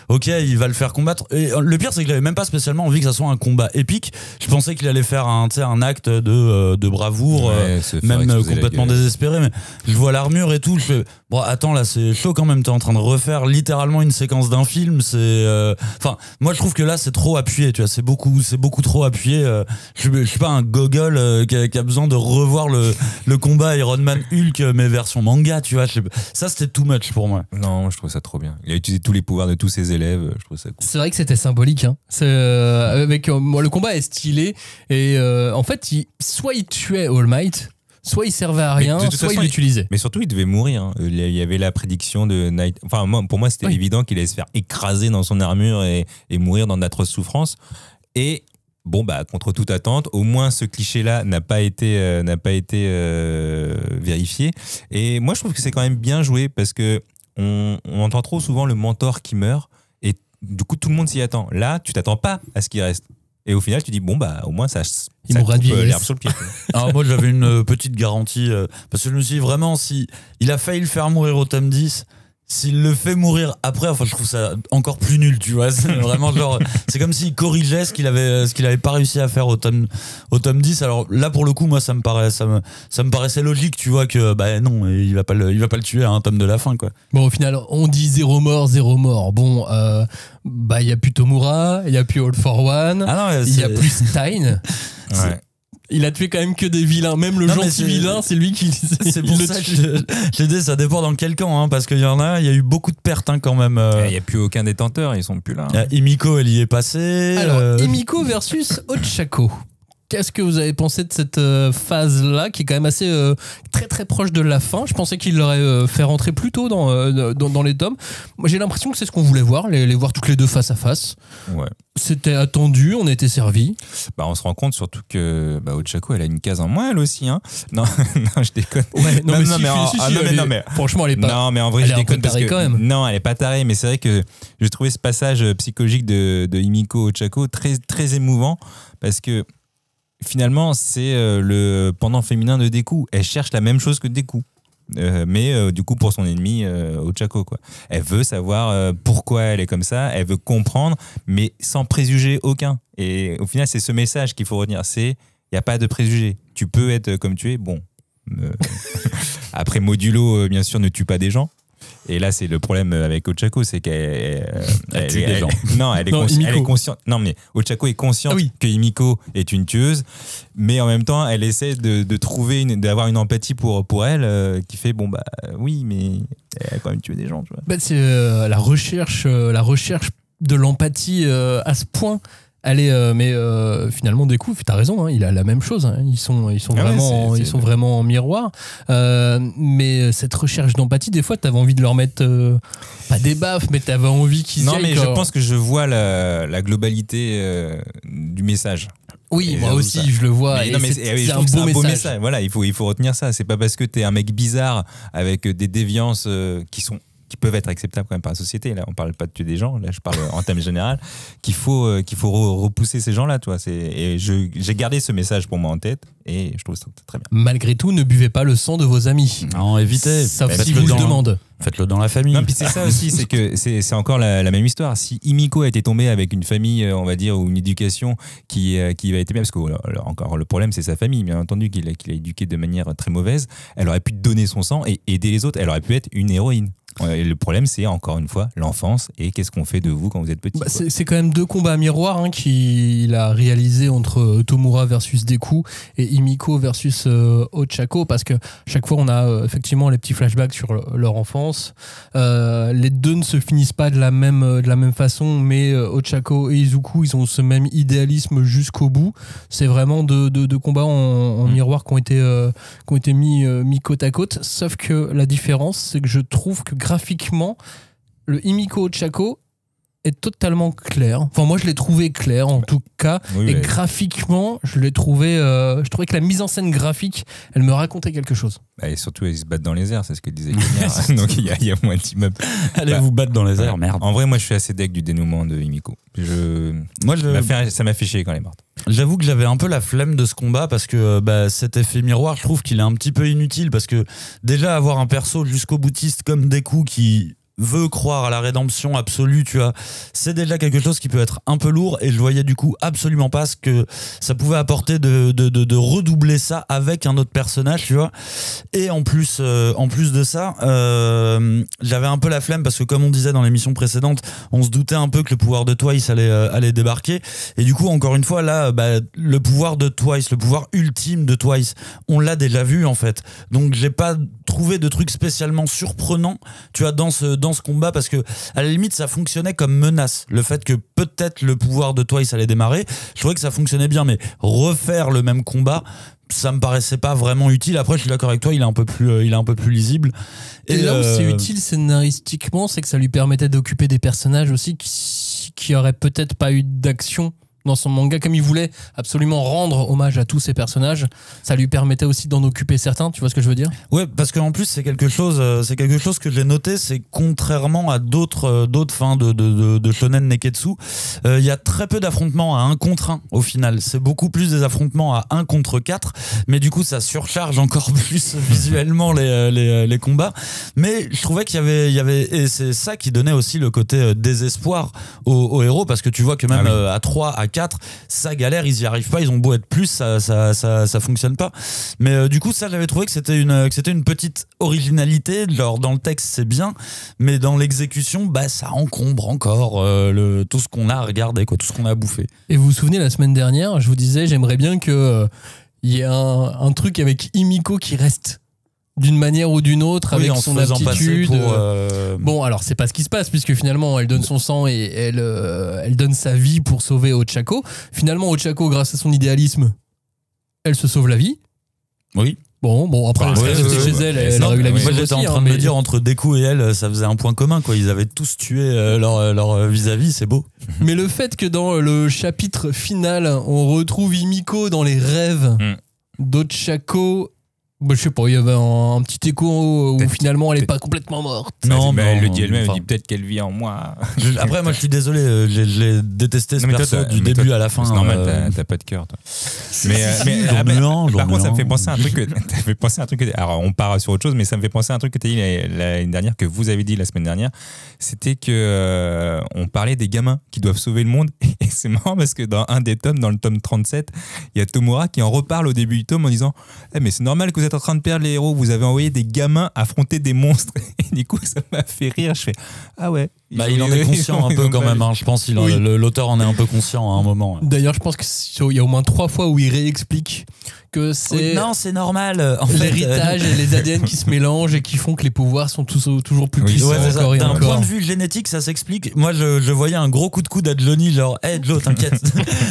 ok, il va le faire combattre. Et le pire, c'est que j'avais même pas spécialement envie que ça soit un combat épique. Je pensais qu'il allait faire un acte de bravoure, même complètement désespéré. Mais je vois l'armure et tout. Je fais, bon, attends, là, c'est chaud quand même. T'es en train de refaire littéralement une séquence d'un film. Enfin, moi, je trouve que là, c'est trop appuyé, tu vois. C'est beaucoup trop appuyé. Je suis pas un gogol qui a besoin de revoir le combat Iron Man Hulk mais version manga, tu vois. Ça, c'était too much pour moi. Non, je trouve ça trop bien. Il a utilisé tous les pouvoirs de tous ses élèves, je trouve ça cool. C'est vrai que c'était symbolique, hein. Le combat est stylé et en fait soit il tuait All Might, soit il servait à rien, soit il l'utilisait. Mais surtout, il devait mourir, hein. Il y avait la prédiction de Night. Enfin, pour moi, c'était évident qu'il allait se faire écraser dans son armure et mourir dans d'atroces souffrances. Et bon, contre toute attente, au moins ce cliché-là n'a pas été vérifié. Et moi, je trouve que c'est quand même bien joué parce que on entend trop souvent le mentor qui meurt et du coup, tout le monde s'y attend. Là, tu t'attends pas à ce qu'il reste. Et au final, tu dis, bon, au moins, il mourra de vieillesse. L'herbe sur le pied. Alors, moi, j'avais une petite garantie parce que je me suis dit vraiment, si il a failli le faire mourir au tome 10, s'il le fait mourir après, enfin, je trouve ça encore plus nul, tu vois. C'est vraiment genre, c'est comme s'il corrigeait ce qu'il avait pas réussi à faire au tome 10. Alors là, pour le coup, moi, ça me paraissait logique, tu vois, que non, il va pas le tuer à un tome de la fin, quoi. Bon, au final, on dit zéro mort. Bon, il y a plus Tomura, il y a plus All for One, il y a plus Stein. Ouais. Il a tué quand même que des vilains. Même le gentil vilain, c'est lui qui... C'est pour ça que j'ai dit, ça dépend dans quel camp, hein, parce qu'il y a eu beaucoup de pertes, hein, quand même. Il n'y a plus aucun détenteur, ils sont plus là. Imiko, elle y est passée. Alors, Imiko versus Ochako. Qu'est-ce que vous avez pensé de cette phase-là, qui est quand même assez très très proche de la fin? Je pensais qu'il l'aurait fait rentrer plus tôt dans les tomes. Moi, j'ai l'impression que c'est ce qu'on voulait voir, les voir toutes les deux face à face. Ouais. C'était attendu, on était servi. Bah, on se rend compte surtout que Ochako, elle a une case en moins, elle aussi. Hein. Non, non, je déconne. Ouais, non, mais franchement, elle est pas. Non, mais en vrai, elle je déconne parce que quand même. non, elle est pas tarée. Mais c'est vrai que j'ai trouvé ce passage psychologique de Himiko Ochako très très émouvant, parce que finalement, c'est le pendant féminin de Deku. Elle cherche la même chose que Deku. Mais du coup pour son ennemi Ochako, quoi. Elle veut savoir pourquoi elle est comme ça, elle veut comprendre, mais sans préjugés aucun. Et au final, c'est ce message qu'il faut retenir, c'est il n'y a pas de préjugés. Tu peux être comme tu es, bon. Après, modulo, bien sûr, ne tue pas des gens. Et là, c'est le problème avec Ochako, c'est qu'elle tue des gens. Non, elle est consciente. Non, mais Ochako est consciente que Himiko est une tueuse, mais en même temps, elle essaie de trouver, d'avoir une empathie pour elle, qui fait bon oui, mais elle a quand même tué des gens, tu vois. Bah, c'est la recherche de l'empathie à ce point. Elle est, mais finalement, Deku, t'as raison, hein, il a la même chose. Hein, ils sont vraiment en miroir. Mais cette recherche d'empathie, des fois, t'avais envie de leur mettre pas des baffes, mais t'avais envie qu'ils y aillent. Non, mais je pense que je vois la globalité du message. Oui, et moi aussi, je le vois. C'est un beau message. Voilà, il faut retenir ça. C'est pas parce que t'es un mec bizarre avec des déviances qui peuvent être acceptables quand même par la société. Là, on parle pas de tuer des gens. Là, je parle en termes général. Qu'il faut repousser ces gens-là, toi. Et j'ai gardé ce message pour moi en tête et je trouve ça très bien. Malgré tout, ne buvez pas le sang de vos amis. Non, évitez. Sauf si vous le demandez. Faites-le dans la famille. Non, puis c'est ça aussi, c'est que c'est encore la même histoire. Si Himiko a été tombée avec une famille, on va dire, ou une éducation qui va être bien, parce que encore le problème, c'est sa famille, bien entendu, qu'il a éduqué de manière très mauvaise, elle aurait pu donner son sang et aider les autres. Elle aurait pu être une héroïne. Et le problème, c'est encore une fois l'enfance et qu'est-ce qu'on fait de vous quand vous êtes petit. C'est quand même deux combats miroirs qu'il a réalisé entre Tomura versus Deku et Himiko versus Ochako, parce que chaque fois on a effectivement les petits flashbacks sur leur enfance. Les deux ne se finissent pas de la même façon, mais Ochako et Izuku, ils ont ce même idéalisme jusqu'au bout. C'est vraiment deux combats en miroir qui ont été mis côte à côte, sauf que la différence, c'est que je trouve que graphiquement, le Himiko Ochako est totalement clair. Enfin, moi, je l'ai trouvé clair, en tout cas. Oui, et graphiquement, je trouvais que la mise en scène graphique, elle me racontait quelque chose. Et surtout, ils se battent dans les airs, c'est ce que disait Kenya. Donc, il y a moins d'immeubles. Allez vous battre dans les airs, merde. En vrai, moi, je suis assez deg du dénouement de Himiko. Ça m'a fait chier quand elle est morte. J'avoue que j'avais un peu la flemme de ce combat parce que cet effet miroir, je trouve qu'il est un petit peu inutile, parce que déjà avoir un perso jusqu'au boutiste comme Deku qui veut croire à la rédemption absolue, tu vois, c'est déjà quelque chose qui peut être un peu lourd, et je voyais du coup absolument pas ce que ça pouvait apporter de redoubler ça avec un autre personnage, tu vois. Et en plus de ça, j'avais un peu la flemme parce que, comme on disait dans l'émission précédente, on se doutait un peu que le pouvoir de Twice allait débarquer, et du coup encore une fois là, le pouvoir de Twice, le pouvoir ultime de Twice, on l'a déjà vu en fait, donc j'ai pas trouvé de truc spécialement surprenant, tu vois, dans ce combat, parce que à la limite ça fonctionnait comme menace, le fait que peut-être le pouvoir de Twice allait démarrer, je trouvais que ça fonctionnait bien, mais refaire le même combat, ça me paraissait pas vraiment utile. Après, je suis d'accord avec toi, il est un peu plus lisible. Et là où c'est utile scénaristiquement, c'est que ça lui permettait d'occuper des personnages aussi qui auraient peut-être pas eu d'action dans son manga, comme il voulait absolument rendre hommage à tous ces personnages, ça lui permettait aussi d'en occuper certains, tu vois ce que je veux dire? Ouais, parce qu'en plus c'est quelque chose que j'ai noté, c'est contrairement à d'autres fins de shonen neketsu, il y a très peu d'affrontements à 1 contre 1 au final, c'est beaucoup plus des affrontements à 1 contre 4, mais du coup ça surcharge encore plus visuellement les combats, mais je trouvais qu'il y avait et c'est ça qui donnait aussi le côté désespoir aux héros, parce que tu vois que même à 3, à 4, ça galère, ils y arrivent pas, ils ont beau être plus, ça fonctionne pas. Mais du coup, ça, j'avais trouvé que c'était une petite originalité. Genre, dans le texte, c'est bien, mais dans l'exécution, ça encombre encore tout ce qu'on a à regarder, quoi, tout ce qu'on a à bouffer. Et vous vous souvenez, la semaine dernière, je vous disais, j'aimerais bien que y ait un truc avec Himiko qui reste d'une manière ou d'une autre, avec son aptitude. Bon, alors c'est pas ce qui se passe, puisque finalement elle donne son sang et elle donne sa vie pour sauver Ochako. Finalement, Ochako, grâce à son idéalisme, elle se sauve la vie. Oui. Bon, après, elle est restée chez elle, elle a eu la vie. Moi, j'étais en train de me dire, entre Deku et elle, ça faisait un point commun, quoi. Ils avaient tous tué leur vis-à-vis, c'est beau. Mais le fait que dans le chapitre final, on retrouve Himiko dans les rêves d'Ochako, je sais pas, il y avait un petit écho où finalement elle est pas complètement morte. Non, mais elle le dit elle-même, elle dit peut-être qu'elle vit en moi. Après, moi je suis désolé, je l'ai détesté ce perso du début à la fin. C'est normal, t'as pas de cœur, toi. Par contre, ça me fait penser à un truc alors on part sur autre chose, mais ça me fait penser à un truc que t'as dit l'année dernière, que vous avez dit la semaine dernière. C'était que on parlait des gamins qui doivent sauver le monde. Et c'est marrant parce que dans un des tomes, dans le tome 37, il y a Tomura qui en reparle au début du tome en disant mais c'est normal que vous êtes en train de perdre les héros, vous avez envoyé des gamins affronter des monstres. Et du coup, ça m'a fait rire. Je fais ah ouais. Il en est conscient un peu quand même. Je pense l'auteur en est un peu conscient à un moment. D'ailleurs, je pense qu'il y a au moins 3 fois où il réexplique que c'est non, c'est normal. L'héritage et les ADN qui se mélangent et qui font que les pouvoirs sont toujours plus puissants. D'un point de vue génétique, ça s'explique. Moi, je voyais un gros coup de coude à Johnny, genre hey Joe, t'inquiète.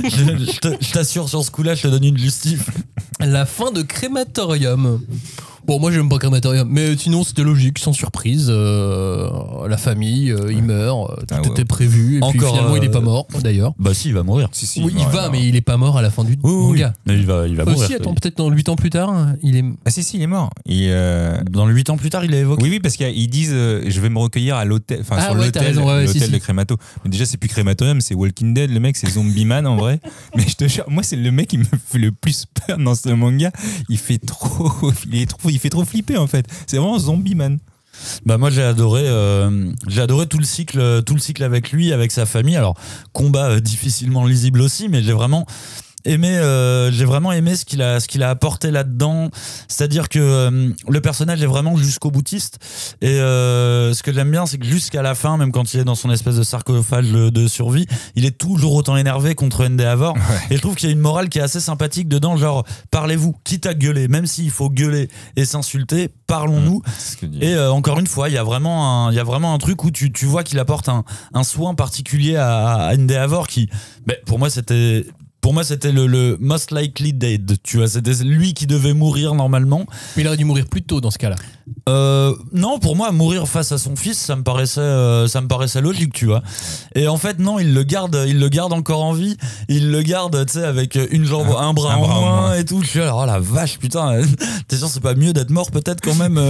je t'assure sur ce coup-là, je te donne une justif. La fin de Crématorium. Bon, moi j'aime pas Crématorium, mais sinon c'était logique, sans surprise. La famille, il meurt, tout était prévu, et puis finalement il est pas mort d'ailleurs. Bah si, il va mourir. Oui, il va, mais il est pas mort à la fin du manga. Mais il va mourir. Aussi, attends, peut-être dans 8 ans plus tard, il est. Ah si, il est mort. Dans 8 ans plus tard, il est évoqué. Oui, parce qu'ils disent je vais me recueillir à l'hôtel, sur l'hôtel de Crémato. Mais déjà, c'est plus Crématorium, c'est Walking Dead, le mec, c'est Zombie Man en vrai. Mais je te jure, moi, c'est le mec qui me fait le plus peur dans ce manga. Il fait trop flipper en fait. C'est vraiment Zombie Man. Bah moi j'ai adoré tout le cycle avec lui, avec sa famille. Alors combat difficilement lisible aussi, mais j'ai vraiment aimé ce qu'il a apporté là-dedans. C'est-à-dire que le personnage est vraiment jusqu'au boutiste. Et ce que j'aime bien, c'est que jusqu'à la fin, même quand il est dans son espèce de sarcophage de survie, il est toujours autant énervé contre Endeavor. Ouais. Et je trouve qu'il y a une morale qui est assez sympathique dedans, genre parlez-vous, quitte à gueuler, même s'il faut gueuler et s'insulter, parlons-nous. Et encore une fois, il y a vraiment un truc où tu vois qu'il apporte un soin particulier à Endeavor qui, pour moi, c'était le most likely dead, tu vois, c'était lui qui devait mourir normalement. Mais il aurait dû mourir plus tôt dans ce cas-là. Non, pour moi, mourir face à son fils, ça me paraissait logique, tu vois. Et en fait, non, il le garde encore en vie. Il le garde, tu sais, avec une jambe, un bras en moins et tout. Je suis là, oh la vache, putain, t'es sûr, c'est pas mieux d'être mort peut-être quand même.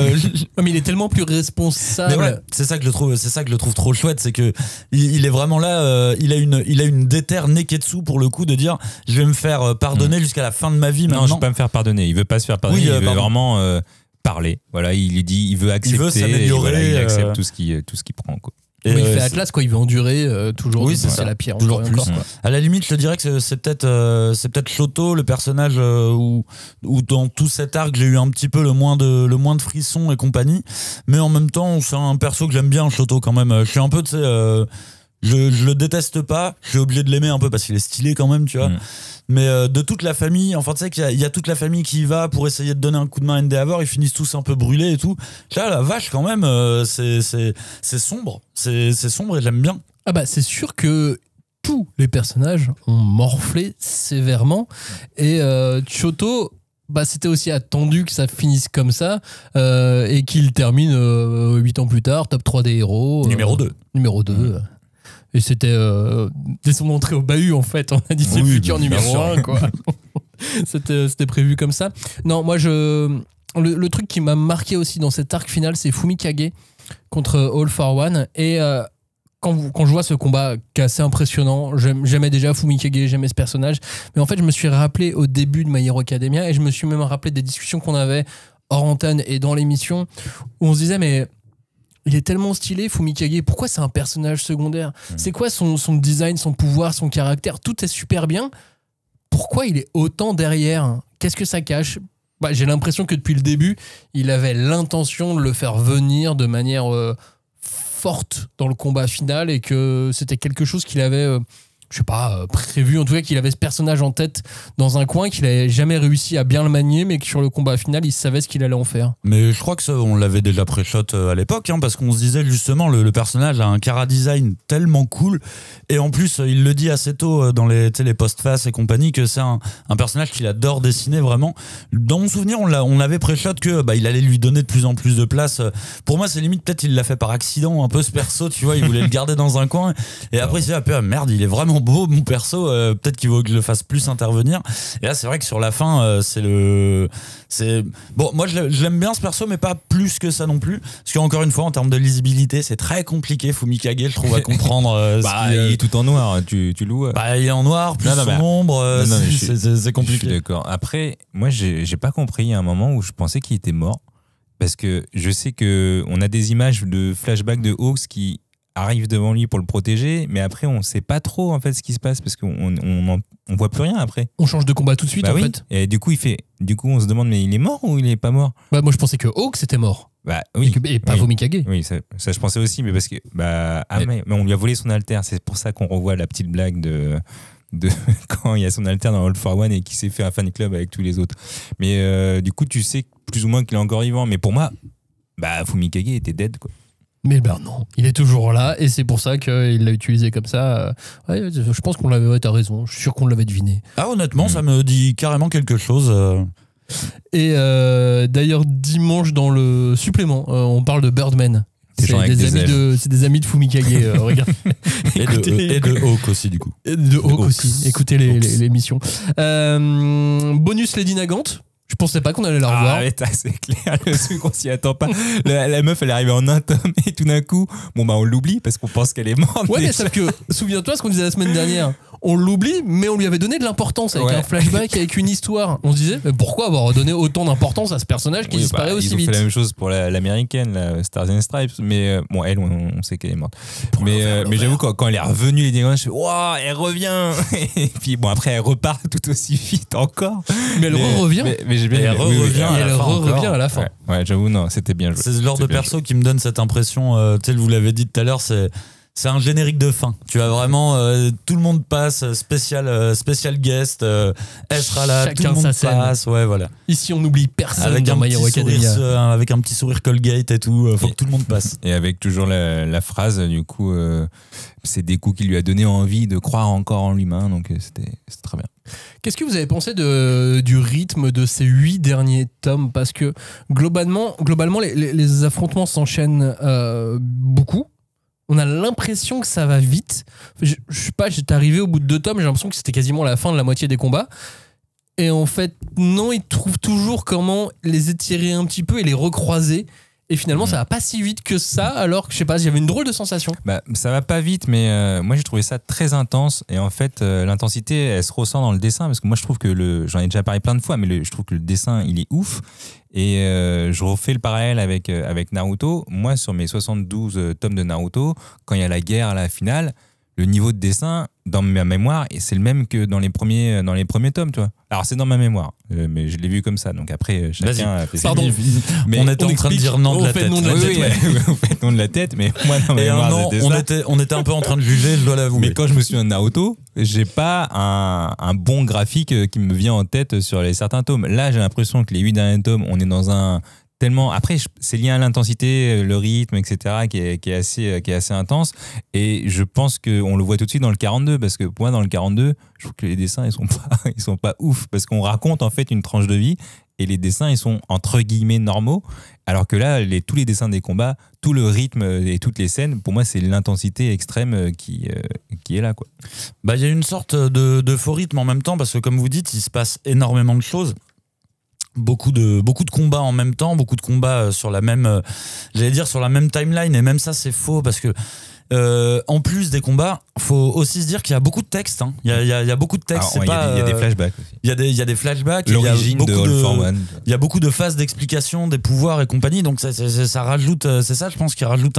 Mais il est tellement plus responsable. Mais ouais, c'est ça que je trouve trop chouette, c'est que il est vraiment là. Il a une déterre Neketsu pour le coup de dire, je vais me faire pardonner jusqu'à la fin de ma vie. Non, je vais pas me faire pardonner. Il veut pas se faire pardonner. Il veut vraiment parler. Voilà, il veut accepter. Il veut s'améliorer. Il accepte tout ce qu'il prend, quoi. Il fait Atlas, quoi. Il veut endurer toujours. Oui, c'est ça. La pierre. Toujours plus. Encore, à la limite, je te dirais que c'est peut-être Shoto, le personnage où dans tout cet arc, j'ai eu un petit peu le moins de frissons et compagnie. Mais en même temps, c'est un perso que j'aime bien, Shoto, quand même. Je suis un peu, tu sais. Je le déteste pas, je suis obligé de l'aimer un peu parce qu'il est stylé quand même, tu vois. Mais de toute la famille, enfin tu sais qu'il y a toute la famille qui y va pour essayer de donner un coup de main à Endeavor, ils finissent tous un peu brûlés et tout. Là, la vache quand même, c'est sombre, c'est sombre et j'aime bien. Ah bah c'est sûr que tous les personnages ont morflé sévèrement et Choto, c'était aussi attendu que ça finisse comme ça et qu'il termine 8 ans plus tard, top 3 des héros. Numéro 2. Et c'était dès son entrée au bahut, en fait. On a dit c'est le futur numéro 1, quoi. C'était prévu comme ça. Non, moi, le truc qui m'a marqué aussi dans cet arc final, c'est Fumikage contre All for One. Et quand je vois ce combat qui est assez impressionnant, j'aimais déjà Fumikage, j'aimais ce personnage. Mais en fait, je me suis rappelé au début de My Hero Academia et je me suis même rappelé des discussions qu'on avait hors antenne et dans l'émission où on se disait, mais il est tellement stylé, Fumikage, pourquoi c'est un personnage secondaire ? C'est quoi son design, son pouvoir, son caractère ? Tout est super bien. Pourquoi il est autant derrière ? Qu'est-ce que ça cache ? J'ai l'impression que depuis le début, il avait l'intention de le faire venir de manière forte dans le combat final et que c'était quelque chose qu'il avait, je sais pas, prévu, en tout cas qu'il avait ce personnage en tête dans un coin, qu'il avait jamais réussi à bien le manier, mais que sur le combat final, il savait ce qu'il allait en faire. Mais je crois que ça, on l'avait déjà pré-shot à l'époque, parce qu'on se disait justement, le personnage a un chara design tellement cool, et en plus, il le dit assez tôt dans les post-face et compagnie, que c'est un personnage qu'il adore dessiner vraiment. Dans mon souvenir, on avait pré-shot que il allait lui donner de plus en plus de place. Pour moi, c'est limite, peut-être il l'a fait par accident, un peu ce perso, tu vois, il voulait le garder dans un coin, et après il s'est dit, merde, il est vraiment beau mon perso, peut-être qu'il vaut que je le fasse plus intervenir. Et là c'est vrai que sur la fin bon, moi je l'aime bien ce perso, mais pas plus que ça non plus, parce qu'encore une fois en termes de lisibilité c'est très compliqué Fumikage, je trouve, à comprendre. Il est tout en noir, tu le vois. Il est en noir plus sombre, c'est compliqué. Je suis d'accord. Après moi j'ai pas compris, il y a un moment où je pensais qu'il était mort, parce que je sais que on a des images de flashback de Hawks qui arrive devant lui pour le protéger, mais après on sait pas trop en fait ce qui se passe, parce qu'on voit plus rien après. On change de combat tout de suite, en fait. Et du coup on se demande, mais il est mort ou il est pas mort? Moi je pensais que Hawk c'était mort. Oui. Et pas Fumikage. Oui, ça je pensais aussi, mais parce que mais on lui a volé son alter, c'est pour ça qu'on revoit la petite blague de quand il y a son alter dans All for One et qui s'est fait un fan club avec tous les autres. Mais du coup tu sais plus ou moins qu'il est encore vivant, mais pour moi Fumikage était dead, quoi. Mais non, il est toujours là, et c'est pour ça qu'il l'a utilisé comme ça. Je pense qu'on l'avait, t'as raison, je suis sûr qu'on l'avait deviné. Honnêtement, ça me dit carrément quelque chose. Et d'ailleurs, dimanche dans le supplément, on parle de Birdman. C'est des amis de Fumikage, regarde. Et de Hawk aussi, du coup. Et de Hawk aussi, écoutez l'émission. Bonus Lady Nagant. Je pensais pas qu'on allait la revoir. C'est clair, le truc, on s'y attend pas. La meuf, elle est arrivée en un tome et tout d'un coup, on l'oublie parce qu'on pense qu'elle est morte. Ouais, mais sauf que, souviens-toi ce qu'on disait la semaine dernière. On l'oublie, mais on lui avait donné de l'importance avec un flashback, avec une histoire. On se disait, mais pourquoi avoir donné autant d'importance à ce personnage qui disparaît aussi vite? Ils ont fait la même chose pour l'américaine, la Stars and Stripes, mais elle, on sait qu'elle est morte. Mais j'avoue, quand elle est revenue, les dégâts, je fais, waouh, elle revient. Et puis après, elle repart tout aussi vite encore. Mais elle revient. Elle revient à la fin. Ouais, j'avoue, non, c'était bien joué. C'est le genre de perso qui me donne cette impression, vous l'avez dit tout à l'heure, c'est un générique de fin. Tu as vraiment tout le monde passe, spécial guest, elle sera là, chacun tout le monde sa passe. Scène. Ouais, voilà. Ici, on n'oublie personne avec dans My Hero Academia. Avec un petit sourire Colgate et tout, faut que tout le monde passe. Et avec toujours la phrase, du coup, c'est Deku qui lui a donné envie de croire encore en l'humain, donc c'était très bien. Qu'est-ce que vous avez pensé du rythme de ces 8 derniers tomes? Parce que globalement les affrontements s'enchaînent beaucoup. On a l'impression que ça va vite. Je sais pas, j'étais arrivé au bout de 2 tomes, j'ai l'impression que c'était quasiment la fin de la moitié des combats. Et en fait, non, ils trouvent toujours comment les étirer un petit peu et les recroiser. Et finalement, ça va pas si vite que ça, alors que je sais pas, j'avais une drôle de sensation. Ça va pas vite, mais moi j'ai trouvé ça très intense. Et en fait, l'intensité, elle se ressent dans le dessin, parce que moi je trouve que j'en ai déjà parlé plein de fois, mais je trouve que le dessin, il est ouf. Et je refais le parallèle avec Naruto. Moi, sur mes 72 tomes de Naruto, quand il y a la guerre à la finale, le niveau de dessin, dans ma mémoire, c'est le même que dans les premiers tomes, tu vois. Alors, c'est dans ma mémoire, mais je l'ai vu comme ça. Donc après, chacun a fait ça. Pardon, mais on était en train de dire non de la tête. Vous faites non de la tête, mais moi, dans ma mémoire, on était un peu en train de juger, je dois l'avouer. Mais quand je me souviens de Naruto, j'ai pas un bon graphique qui me vient en tête sur certains tomes. Là, j'ai l'impression que les 8 derniers tomes, on est dans un... Tellement, après, c'est lié à l'intensité, le rythme, etc., qui est assez intense. Et je pense qu'on le voit tout de suite dans le 42, parce que moi, dans le 42, je trouve que les dessins, ils sont pas ouf, parce qu'on raconte en fait une tranche de vie, et les dessins, ils sont entre guillemets normaux, alors que là, tous les dessins des combats, tout le rythme et toutes les scènes, pour moi, c'est l'intensité extrême qui est là, quoi. Il y a une sorte de faux rythme en même temps, parce que comme vous dites, il se passe énormément de choses. Beaucoup de combats en même temps, beaucoup de combats sur la même timeline, et même ça c'est faux, parce que en plus des combats, faut aussi se dire qu'il y a beaucoup de textes. Il y a beaucoup de textes. Il y a des flashbacks aussi. Il y a des flashbacks. L'origine de All for One. Il y a beaucoup de phases d'explication des pouvoirs et compagnie. Donc ça rajoute, c'est ça, je pense, qui rajoute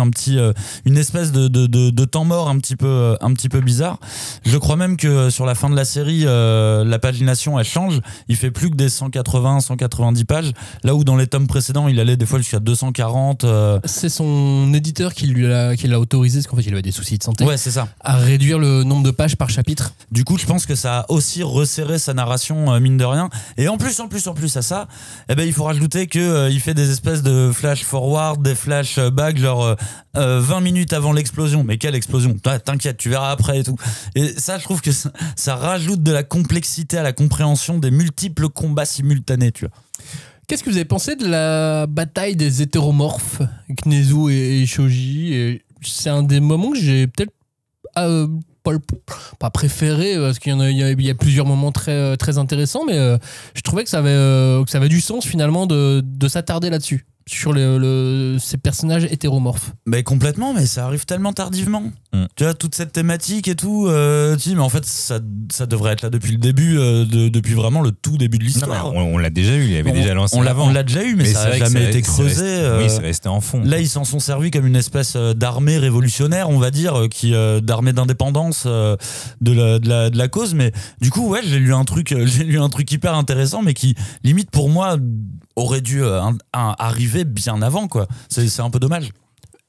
une espèce de temps mort un petit peu bizarre. Je crois même que sur la fin de la série, la pagination elle change. Il fait plus que des 180-190 pages. Là où dans les tomes précédents, il allait des fois jusqu'à 240. C'est son éditeur qui l'a autorisé, parce qu'en fait qu'il avait des soucis de santé. Ouais, c'est ça. À réduire le nombre de pages par chapitre. Du coup, je pense que ça a aussi resserré sa narration, mine de rien. Et en plus à ça, il faut rajouter que il fait des espèces de flash forward, des flashbacks, genre 20 minutes avant l'explosion. Mais quelle explosion? T'inquiète, tu verras après et tout. Et ça, je trouve que ça rajoute de la complexité à la compréhension des multiples combats simultanés, tu vois. Qu'est-ce que vous avez pensé de la bataille des hétéromorphes, Knezu et Shoji? C'est un des moments que j'ai peut-être pas préféré, parce qu'il y a plusieurs moments très, très intéressants, mais je trouvais que ça avait du sens finalement de s'attarder là-dessus, sur ces personnages hétéromorphes. Mais complètement, mais ça arrive tellement tardivement. Tu vois, toute cette thématique et tout, tu dis, mais en fait, ça devrait être là depuis le début, depuis vraiment le tout début de l'histoire. Non, on l'a déjà eu, il avait déjà lancé on l'a déjà eu, mais ça n'a jamais été creusé. Oui, c'est resté en fond. Là, ils s'en sont servis comme une espèce d'armée révolutionnaire, on va dire, d'armée d'indépendance de la cause. Mais du coup, ouais, j'ai lu un truc hyper intéressant, mais qui, limite, pour moi, aurait dû arriver bien avant, quoi. C'est un peu dommage.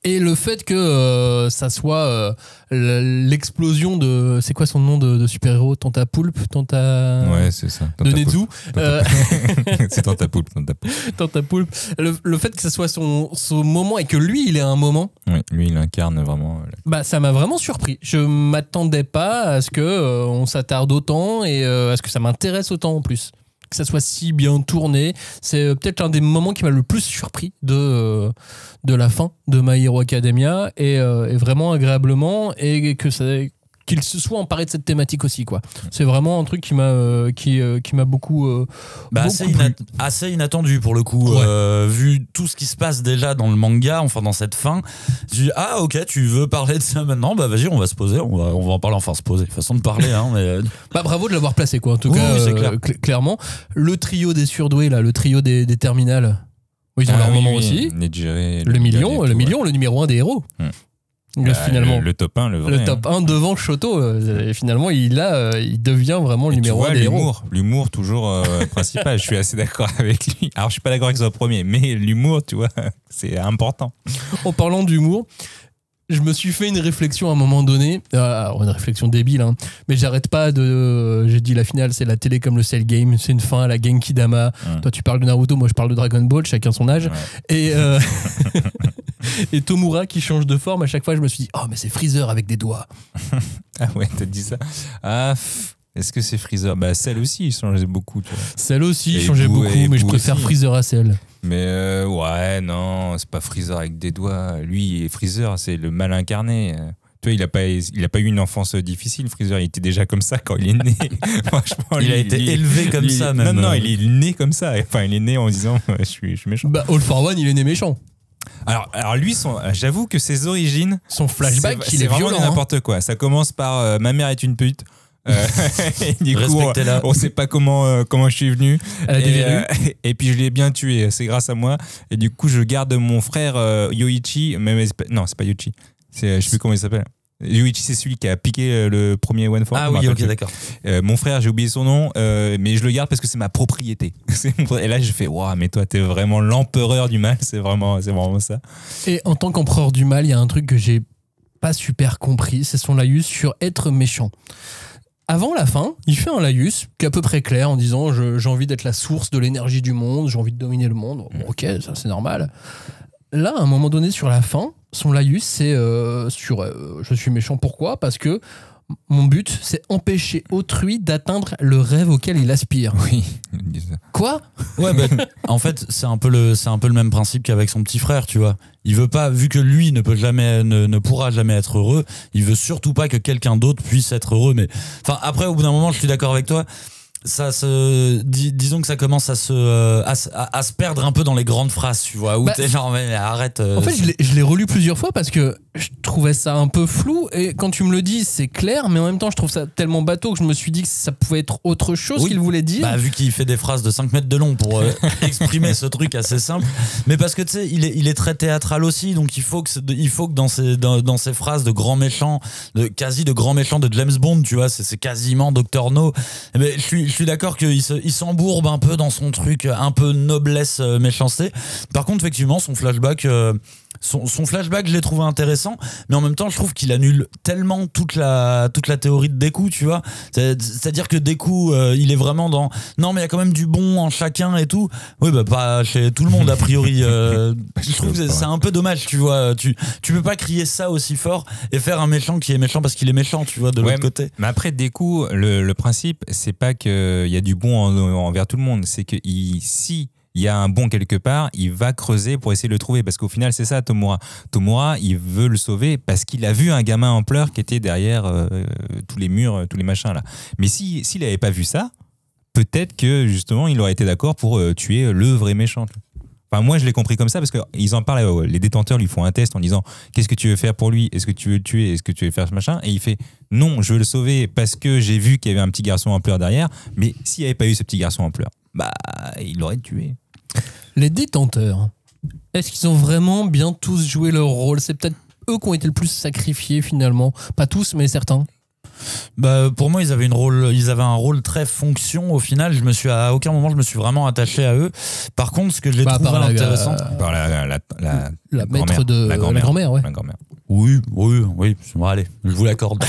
Et le fait que ça soit l'explosion de... C'est quoi son nom de super-héros? Tantapoulpe? Ouais, c'est ça. De Nezu. C'est Tantapoulpe. Tantapoulpe. Le fait que ça soit son moment et que lui, il ait un moment... Oui, lui, il incarne vraiment... ça m'a vraiment surpris. Je m'attendais pas à ce que on s'attarde autant et à ce que ça m'intéresse autant en plus. Que ça soit si bien tourné, c'est peut-être l'un des moments qui m'a le plus surpris de la fin de My Hero Academia, et vraiment agréablement, et qu'il se soit emparé de cette thématique aussi, quoi. C'est vraiment un truc qui m'a beaucoup assez inattendu pour le coup, ouais. Vu tout ce qui se passe déjà dans le manga, enfin dans cette fin, je dis ok, tu veux parler de ça maintenant, vas-y, on va se poser, on va en parler, enfin se poser, façon de parler, hein, mais bravo de l'avoir placé, quoi, en tout cas, c'est clair. Clairement. Le trio des surdoués là, le trio des terminales, ils ont leur moment aussi. Le million, le numéro 1 des héros. Finalement, le top 1, le top 1 devant Shoto, finalement il devient vraiment le numéro 1 des héros. L'humour toujours principal, je suis assez d'accord avec lui. Alors je suis pas d'accord qu'il soit premier, mais l'humour, tu vois, c'est important. En parlant d'humour, je me suis fait une réflexion à un moment donné, une réflexion débile, hein, mais j'arrête pas j'ai dit la finale c'est la télé comme le Cell Game, c'est une fin à la Genki Dama. Toi tu parles de Naruto, moi je parle de Dragon Ball, chacun son âge. Ouais. Et Tomura qui change de forme, à chaque fois je me suis dit mais c'est Freezer avec des doigts. Ah ouais, t'as dit ça. Est-ce que c'est Freezer? Cell aussi il changeait beaucoup, tu vois. Cell aussi il changeait beaucoup, mais je préfère Freezer à Cell. Mais ouais, non, c'est pas Freezer avec des doigts. Lui, Freezer, c'est le mal incarné. Tu vois, il a pas eu une enfance difficile, Freezer. Il était déjà comme ça quand il est né. Franchement, il a été élevé comme ça, même. Non, il est né comme ça. Enfin, il est né en disant je suis méchant. All for One, il est né méchant. Alors lui, j'avoue que ses origines, son flashback, il est vraiment violent, n'importe quoi. Ça commence par ma mère est une pute. Du coup, on sait pas comment je suis venu. Et puis je l'ai bien tué, c'est grâce à moi. Et du coup, je garde mon frère Yoichi. Non, c'est pas Yoichi. Je sais plus comment il s'appelle. Yoichi, c'est celui qui a piqué le premier One for All. Ah oui, ok, d'accord. Mon frère, j'ai oublié son nom, mais je le garde parce que c'est ma propriété. Et là, je fais mais toi, t'es vraiment l'empereur du mal. C'est vraiment ça. Et en tant qu'empereur du mal, il y a un truc que j'ai pas super compris, c'est son laïus sur être méchant. Avant la fin, il fait un laïus qui est à peu près clair en disant j'ai envie d'être la source de l'énergie du monde, j'ai envie de dominer le monde. Bon, ok, ça c'est normal. Là, à un moment donné sur la fin, son laïus c'est je suis méchant. Pourquoi? Parce que mon but, c'est empêcher autrui d'atteindre le rêve auquel il aspire. Oui. Quoi? Ouais, en fait, c'est un peu le même principe qu'avec son petit frère, tu vois. Il veut pas, vu que lui ne pourra jamais être heureux, il veut surtout pas que quelqu'un d'autre puisse être heureux. Mais enfin, après, au bout d'un moment, je suis d'accord avec toi. Disons que ça commence à se perdre un peu dans les grandes phrases, tu vois, où t'es genre mais arrête. En fait, je l'ai relu plusieurs fois parce que je trouvais ça un peu flou, et quand tu me le dis, c'est clair, mais en même temps, je trouve ça tellement bateau que je me suis dit que ça pouvait être autre chose qu'il voulait dire. Vu qu'il fait des phrases de 5 mètres de long pour exprimer ce truc assez simple, mais parce que tu sais, il est très théâtral aussi, donc il faut que dans ces phrases de grands méchants, quasi de grands méchants de James Bond, tu vois, c'est quasiment Dr No. Mais je suis d'accord qu'il s'embourbe un peu dans son truc, un peu noblesse méchanceté. Par contre, effectivement, son flashback son flashback, je l'ai trouvé intéressant, mais en même temps, je trouve qu'il annule tellement toute la théorie de Deku, tu vois. C'est-à-dire que Deku, il est vraiment dans non, mais il y a quand même du bon en chacun et tout. Oui, bah pas chez tout le monde a priori. Je trouve que c'est un peu dommage, tu vois. Tu peux pas crier ça aussi fort et faire un méchant qui est méchant parce qu'il est méchant, tu vois, de l'autre côté. Mais après, Deku, le principe, c'est pas qu'il y a du bon envers tout le monde, c'est que si il y a un bon quelque part, il va creuser pour essayer de le trouver. Parce qu'au final, c'est ça, Tomura. Tomura, il veut le sauver parce qu'il a vu un gamin en pleurs qui était derrière tous les murs, tous les machins là. Mais s'il n'avait pas vu ça, peut-être que justement, il aurait été d'accord pour tuer le vrai méchant. Enfin, moi, je l'ai compris comme ça parce qu'ils en parlent, les détenteurs lui font un test en disant qu'est-ce que tu veux faire pour lui? Est-ce que tu veux le tuer? Est-ce que tu veux faire ce machin? Et il fait non, je veux le sauver parce que j'ai vu qu'il y avait un petit garçon en pleurs derrière. Mais s'il n'y avait pas eu ce petit garçon en pleurs, bah, il l'aurait tué. Les détenteurs, est-ce qu'ils ont vraiment bien tous joué leur rôle? C'est peut-être eux qui ont été le plus sacrifiés finalement. Pas tous, mais certains. Bah, pour moi, ils avaient un rôle très fonction au final. À aucun moment, je me suis vraiment attaché à eux. Par contre, ce que je l'ai trouvé intéressant. Par la maître de la grand-mère, ouais. La grand-mère. Oui. Bon, allez, je vous l'accorde.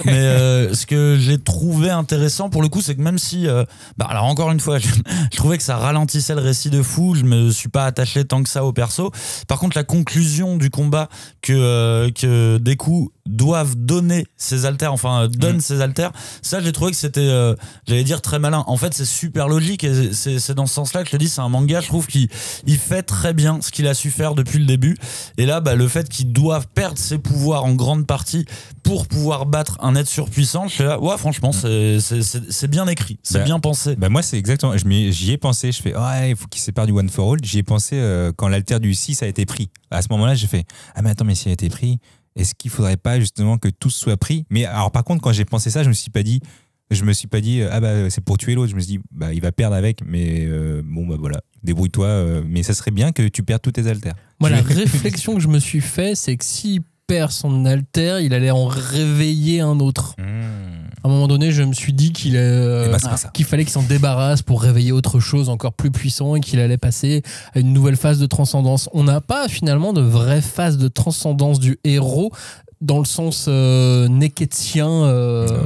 Mais ce que j'ai trouvé intéressant pour le coup, c'est que même si, alors encore une fois, je trouvais que ça ralentissait le récit de fou, je me suis pas attaché tant que ça au perso. Par contre, la conclusion du combat que Deku doivent donner ses alters, donne ses alters, ça j'ai trouvé que c'était, j'allais dire très malin. En fait, c'est super logique et c'est dans ce sens-là que je te dis, c'est un manga, je trouve qu'il fait très bien ce qu'il a su faire depuis le début. Et là, le fait qu'il doive perdre ses pouvoirs en grande partie pour pouvoir battre un être surpuissant, je suis là, ouais, franchement, c'est bien écrit, c'est bien pensé. Moi, c'est exactement, j'y ai pensé, je fais, ouais, il faut qu'il sépare du One for All. J'y ai pensé quand l'alter du 6 a été pris. À ce moment-là, j'ai fait, ah, mais attends, mais s'il a été pris, est-ce qu'il faudrait pas justement que tout soit pris? Mais alors, par contre, quand j'ai pensé ça, je me suis pas dit, ah bah c'est pour tuer l'autre. Je me suis dit, bah il va perdre avec, mais bon bah voilà, débrouille-toi. Mais ça serait bien que tu perdes tous tes alters. Moi, la réflexion que je me suis fait, c'est que s'il perd son alter, il allait en réveiller un autre. À un moment donné, je me suis dit qu'il fallait qu'il s'en débarrasse pour réveiller autre chose encore plus puissant et qu'il allait passer à une nouvelle phase de transcendance. On n'a pas finalement de vraie phase de transcendance du héros dans le sens neketien,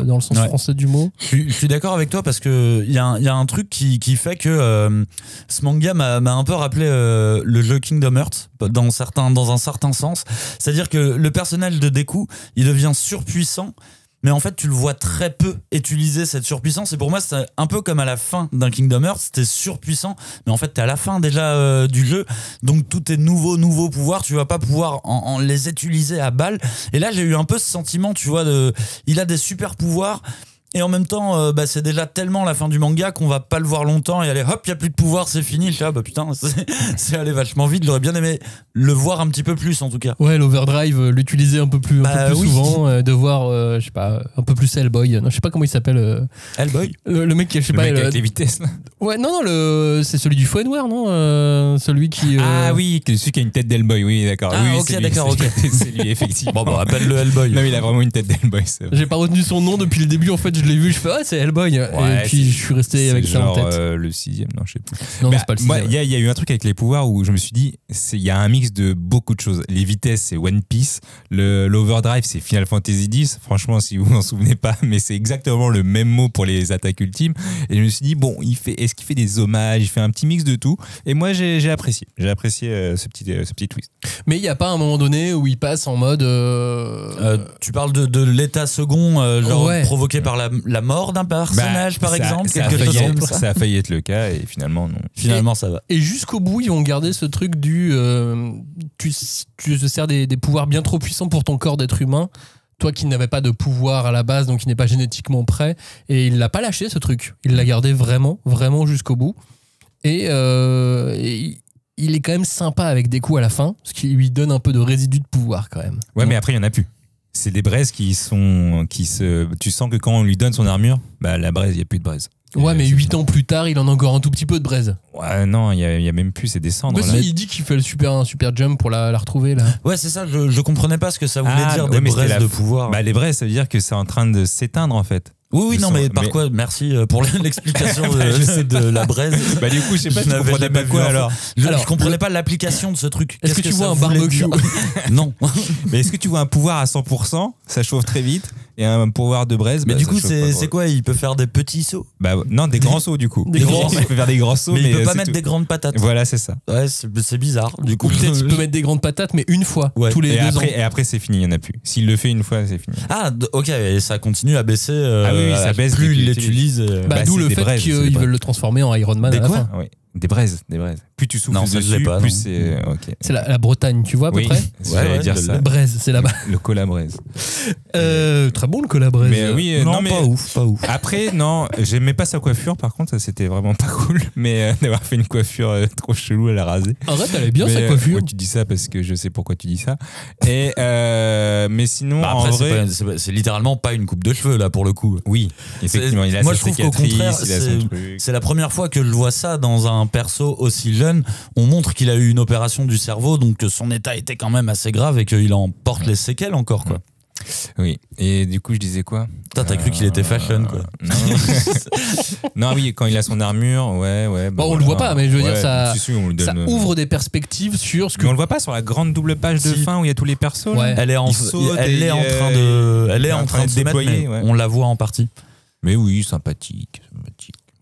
dans le sens français du mot. Je suis d'accord avec toi parce que il y a un truc qui fait que ce manga m'a un peu rappelé le jeu Kingdom Hearts dans un certain sens. C'est-à-dire que le personnage de Deku, il devient surpuissant, mais en fait tu le vois très peu utiliser cette surpuissance, et pour moi c'est un peu comme à la fin d'un Kingdom Hearts, t'es surpuissant mais en fait t'es à la fin déjà du jeu, donc tous tes nouveaux pouvoirs tu vas pas pouvoir en les utiliser à balle. Et là j'ai eu un peu ce sentiment, tu vois, il a des super pouvoirs et en même temps c'est déjà tellement la fin du manga qu'on va pas le voir longtemps et aller hop, il y a plus de pouvoir, c'est fini. Je suis bah putain, c'est allé vachement vite. J'aurais bien aimé le voir un petit peu plus en tout cas. Ouais, l'overdrive, l'utiliser un peu plus souvent, de voir je sais pas, un peu plus Hellboy. Non, je sais pas comment il s'appelle. Hellboy, le mec qui, je sais pas, mec avec les vitesses là. Ouais, non, c'est celui du Foenware, non, celui qui Ah oui, celui qui a une tête d'Hellboy, oui, d'accord. Ah, oui, ok, c'est d'accord, lui, ok. C'est lui effectivement. Bon, appelle-le Hellboy. Non, il a vraiment une tête d'Hellboy, c'est vrai. J'ai pas retenu son nom depuis le début, en fait, je l'ai vu, je fais c'est Hellboy, et puis je suis resté avec ça en tête. Le 6e, non, je sais plus. Non, c'est pas le 6e. Moi, il y a eu un truc avec les pouvoirs où je me suis dit, il y a un mix de beaucoup de choses. Les vitesses, c'est One Piece. L'overdrive, c'est Final Fantasy X. Franchement, si vous vous en souvenez pas, mais c'est exactement le même mot pour les attaques ultimes. Et je me suis dit, bon, est-ce qu'il fait des hommages? Il fait un petit mix de tout. Et moi, j'ai apprécié. J'ai apprécié ce petit twist. Mais il n'y a pas un moment donné où il passe en mode. Tu parles de l'état second, provoqué par la mort d'un personnage, par exemple, quelque chose comme ça. Ça a failli être le cas et finalement non. Finalement ça va. Et jusqu'au bout, ils vont garder ce truc du tu te sers des pouvoirs bien trop puissants pour ton corps d'être humain. Toi qui n'avais pas de pouvoir à la base, donc qui n'est pas génétiquement prêt, et il l'a pas lâché ce truc. Il l'a gardé vraiment jusqu'au bout. Et il est quand même sympa avec des coups à la fin, ce qui lui donne un peu de résidu de pouvoir quand même. Ouais, mais après il y en a plus. C'est des braises tu sens que quand on lui donne son armure, la braise, il n'y a plus de braise. Ouais, mais 8 ans plus tard, il en a encore un tout petit peu de braise. Ouais, non, il y a même plus, c'est des cendres. Si, il dit qu'il fait un super jump pour la retrouver là. Ouais, c'est ça, je comprenais pas ce que ça voulait dire, des braises de pouvoir. Les braises, ça veut dire que c'est en train de s'éteindre en fait. Oui, non, mais par quoi? Merci pour l'explication de la braise. Bah, du coup, je sais pas, tu comprenais pas quoi alors? Je comprenais pas l'application de ce truc. Est-ce que tu vois un barbecue? Non. Mais est-ce que tu vois un pouvoir à 100%? Ça chauffe très vite. Et un pouvoir de braise. Mais du coup, c'est quoi? Il peut faire des petits sauts? Bah non, des grands sauts du coup. Il peut faire des grands sauts. Mais il peut pas mettre des grandes patates. Voilà, c'est ça. Ouais, c'est bizarre. Du coup, peut-être il peut mettre des grandes patates, mais une fois, tous les 2 ans. Et après, c'est fini, il n'y en a plus. S'il le fait une fois, c'est fini. Ah, ok, et ça continue à baisser. Oui, ça baisse. Plus il l'utilise. D'où le fait qu'ils veulent le transformer en Iron Man à la fin. Oui. Des braises. Plus tu souffles dessus, plus c'est... Okay. C'est la Bretagne, tu vois, à peu près? Ouais, dire ça. La braise, c'est là-bas. Le cola braise. Très bon le cola braise. Mais oui, non, pas ouf. Après, non, j'aimais pas sa coiffure, par contre, ça c'était vraiment pas cool. Mais d'avoir fait une coiffure trop chelou à la raser. Arrête, elle est bien sa coiffure. Tu dis ça parce que je sais pourquoi tu dis ça. Et mais sinon, après, en vrai... c'est littéralement pas une coupe de cheveux, là, pour le coup. Oui, effectivement, il a moi, sa je trouve cicatrice, qu'au contraire, c'est la première fois que je vois ça dans un perso aussi jeune. On montre qu'il a eu une opération du cerveau, donc que son état était quand même assez grave et qu'il en porte les séquelles encore, quoi. Oui, et du coup je disais quoi? T'as cru qu'il était fashion, quoi. Non, oui, quand il a son armure, ouais. Bon, on le voit pas, mais je veux dire, ça ouvre des perspectives sur ce que... Mais on le voit pas sur la grande double page de fin où il y a tous les persos. Ouais. Elle est en train de se déployer. On la voit en partie. Mais oui, sympathique.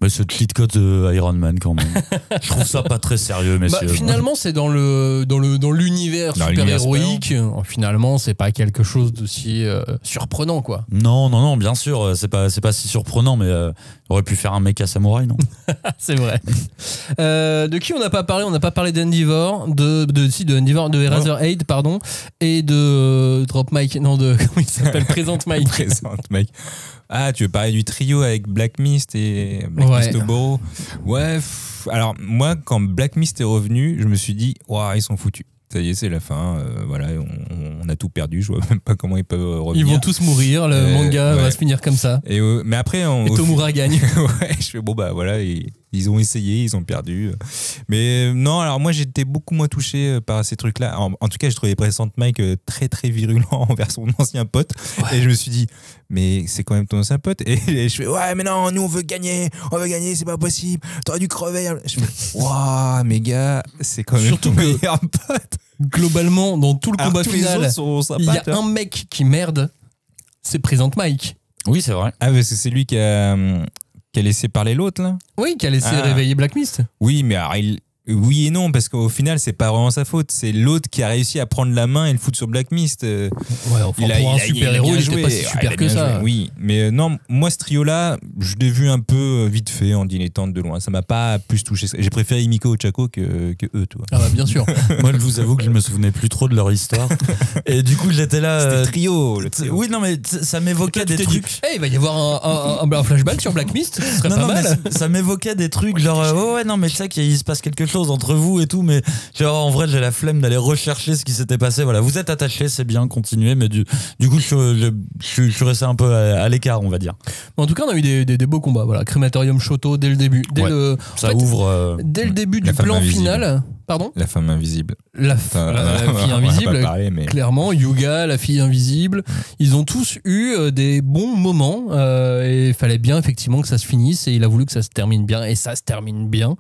Mais ce cheat code Iron Man quand même. Je trouve ça pas très sérieux, messieurs. Finalement, c'est dans l'univers super-héroïque. Finalement, c'est pas quelque chose d'aussi surprenant, quoi. Non, bien sûr, c'est pas si surprenant, mais on aurait pu faire un mecha samouraï, non? C'est vrai. De qui on n'a pas parlé? On n'a pas parlé d'Endeavor, de Eraserhead, pardon, et de Drop Mike. Non, comment il s'appelle? Présente Mike. Présente Mike. Ah, tu veux parler du trio avec Black Mist et Black Mist Oboro? Ouais, alors moi, quand Black Mist est revenu, je me suis dit, waouh, ils sont foutus. Ça y est, c'est la fin. Voilà, on a tout perdu. Je vois même pas comment ils peuvent revenir. Ils vont tous mourir. Le manga va se finir comme ça. Et mais après, et Tomura gagne. Ouais, je fais bon bah voilà. Ils ont essayé, ils ont perdu. Mais non, alors moi j'étais beaucoup moins touché par ces trucs-là. En tout cas, je trouvais Présente Mike très très virulent envers son ancien pote. Ouais. Et je me suis dit, mais c'est quand même ton ancien pote. Et je fais, ouais, mais non, nous on veut gagner, c'est pas possible. T'aurais dû crever. Je fais, waouh, mes gars, c'est quand même surtout ton meilleur pote. Globalement, dans tout le combat final, il y a un mec qui merde, c'est Présente Mike. Oui, c'est vrai. Ah, parce que c'est lui qui a laissé parler l'autre, là? Oui, qui a laissé réveiller Black Mist. Oui, mais alors, oui et non, parce qu'au final, c'est pas vraiment sa faute. C'est l'autre qui a réussi à prendre la main et le foutre sur Black Mist. Ouais, enfin, pour un super-héros, il était pas si super que ça. Joué. Oui, mais non, moi, ce trio-là, je l'ai vu un peu vite fait, en dilettante de loin. Ça m'a pas plus touché. J'ai préféré Himiko Ochako que eux, toi. Ah bah, bien sûr. Moi, je vous avoue que je me souvenais plus trop de leur histoire. Et du coup, j'étais là... C'était le trio. Oui, non, mais ça m'évoquait des trucs... il va y avoir un flashback sur Black Mist, ce serait pas mal. Ça m'évoquait des trucs genre, ouais, non, mais tu sais qu'il se passe quelque chose entre vous et tout, mais genre, en vrai j'ai la flemme d'aller rechercher ce qui s'était passé. Voilà, vous êtes attachés, c'est bien, continuez, mais du coup je suis resté un peu à l'écart, on va dire. En tout cas, on a eu des beaux combats. Voilà, Crématorium Shoto dès le début, ça ouvre dès le début du plan final. Pardon ? La femme invisible. La fille invisible, clairement. Yuga, la fille invisible. Ils ont tous eu des bons moments et il fallait bien effectivement que ça se finisse et il a voulu que ça se termine bien et ça se termine bien.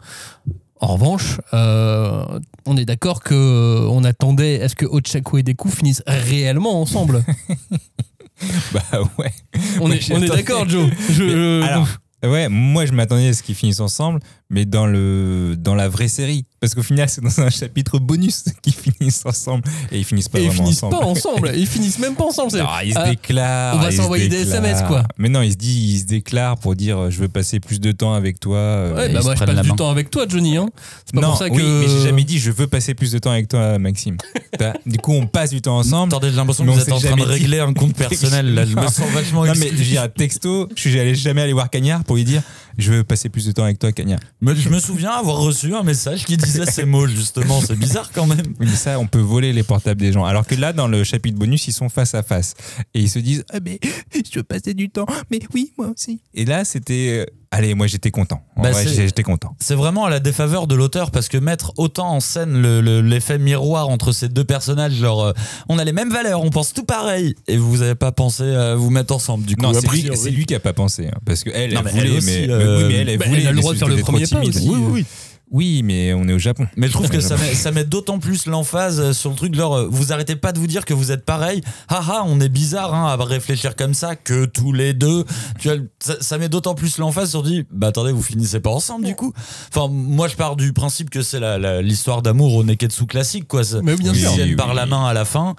En revanche, on est d'accord qu'on attendait à ce que Ochako et Deku finissent réellement ensemble. Bah ouais. On est d'accord, Joe. Alors, ouais, moi je m'attendais à ce qu'ils finissent ensemble, mais dans la vraie série. Parce qu'au final, c'est dans un chapitre bonus qu'ils finissent ensemble. Et ils finissent pas vraiment ensemble. Ils finissent pas ensemble. Ils finissent même pas ensemble. Non, ils se déclarent. On va s'envoyer des SMS, quoi. Mais non, ils se déclarent pour dire je veux passer plus de temps avec toi. Ouais, bah moi je passe du temps avec toi, Johnny. Hein. C'est pas non, pour ça que... oui, mais j'ai jamais dit je veux passer plus de temps avec toi, Maxime. Du coup, on passe du temps ensemble. Attendez, j'ai l'impression que vous êtes en train de régler un compte personnel. Là, je me sens vachement exclu. Non, mais je dirais texto, je suis jamais allé voir Cagnard pour lui dire je veux passer plus de temps avec toi, Cagnard. Mais je me souviens avoir reçu un message qui disait ces mots, justement. C'est bizarre quand même. Oui, mais ça, on peut voler les portables des gens. Alors que là, dans le chapitre bonus, ils sont face à face. Et ils se disent ah, mais je veux passer du temps. Mais oui, moi aussi. Et là, c'était Allez, moi j'étais content. En vrai, j'étais content. C'est vraiment à la défaveur de l'auteur parce que mettre autant en scène l'effet miroir entre ces deux personnages, genre on a les mêmes valeurs, on pense tout pareil, et vous avez pas pensé à vous mettre ensemble du coup. Non, c'est lui qui a pas pensé, hein, parce que elle voulait, elle aussi, mais elle voulait. Elle a le droit de faire le premier pas aussi. Oui. Oui, mais on est au Japon. Mais je trouve que ça met d'autant plus l'emphase sur le truc, genre vous arrêtez pas de vous dire que vous êtes pareil. Haha, on est bizarre à réfléchir comme ça que tous les deux. Tu vois, ça met d'autant plus l'emphase sur dit bah attendez, vous finissez pas ensemble du coup. Enfin, moi je pars du principe que c'est l'histoire d'amour au Neketsu classique quoi. Mais bien sûr. Ils par la main à la fin.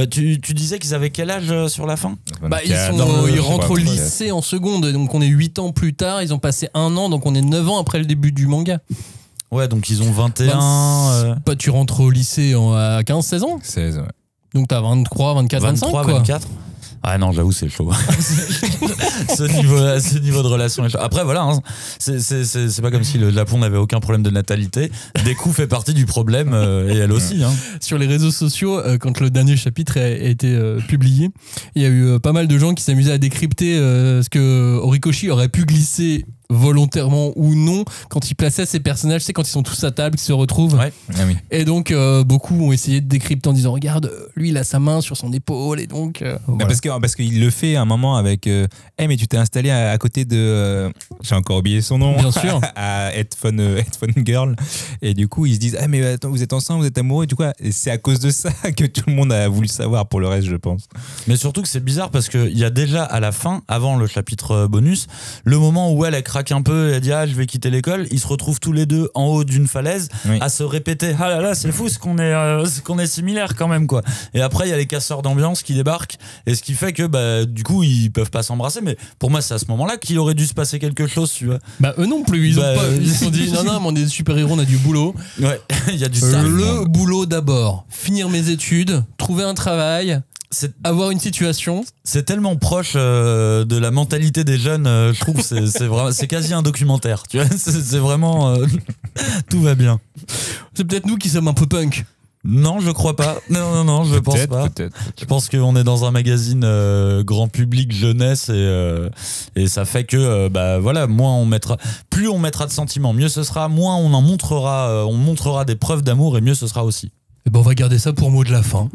Tu disais qu'ils avaient quel âge sur la fin? Ils rentrent au lycée en seconde, donc on est 8 ans plus tard, ils ont passé 1 an, donc on est 9 ans après le début du manga. Ouais, donc ils ont 21. Tu rentres au lycée à 15-16 ans 16, ouais. Donc t'as 23, 24, 25 quoi. 24. Ah non, j'avoue, c'est chaud. ce niveau de relation est chaud. Après, voilà, hein, c'est pas comme si le Japon n'avait aucun problème de natalité. Deku fait partie du problème, et elle aussi. Hein. Sur les réseaux sociaux, quand le dernier chapitre a été publié, il y a eu pas mal de gens qui s'amusaient à décrypter ce que Horikoshi aurait pu glisser volontairement ou non quand il plaçait ces personnages, c'est quand ils sont tous à table, qu'ils se retrouvent. Ouais. Ah oui. Et donc beaucoup ont essayé de décrypter en disant regarde, lui il a sa main sur son épaule et donc voilà. Parce qu'il le fait à un moment avec mais tu t'es installé à côté de j'ai encore oublié son nom. Bien sûr. À Headphone Girl, et du coup ils se disent mais attends, vous êtes ensemble, vous êtes amoureux et tout quoi, et c'est à cause de ça que tout le monde a voulu savoir. Pour le reste, je pense. Mais surtout que c'est bizarre parce qu'il y a déjà à la fin, avant le chapitre bonus, le moment où elle craque un peu et elle dit je vais quitter l'école, ils se retrouvent tous les deux en haut d'une falaise à se répéter ah là là c'est fou ce qu'on est similaires quand même quoi. Et après il y a les casseurs d'ambiance qui débarquent, et ce qui fait que du coup ils peuvent pas s'embrasser, mais pour moi c'est à ce moment-là qu'il aurait dû se passer quelque chose, tu vois. Eux non plus, ils se sont dit non mais on est des super-héros, on a du boulot. Ouais, il y a du taf. Le boulot d'abord, finir mes études, trouver un travail, avoir une situation. C'est tellement proche de la mentalité des jeunes, je trouve. C'est quasi un documentaire. Tu vois, c'est vraiment tout va bien. C'est peut-être nous qui sommes un peu punk. Non, je crois pas. Non, je pense pas. Peut-être. Je pense qu'on est dans un magazine grand public jeunesse, et ça fait que voilà, plus on mettra de sentiments, mieux ce sera. Moins on montrera des preuves d'amour, et mieux ce sera aussi. On va garder ça pour mot de la fin.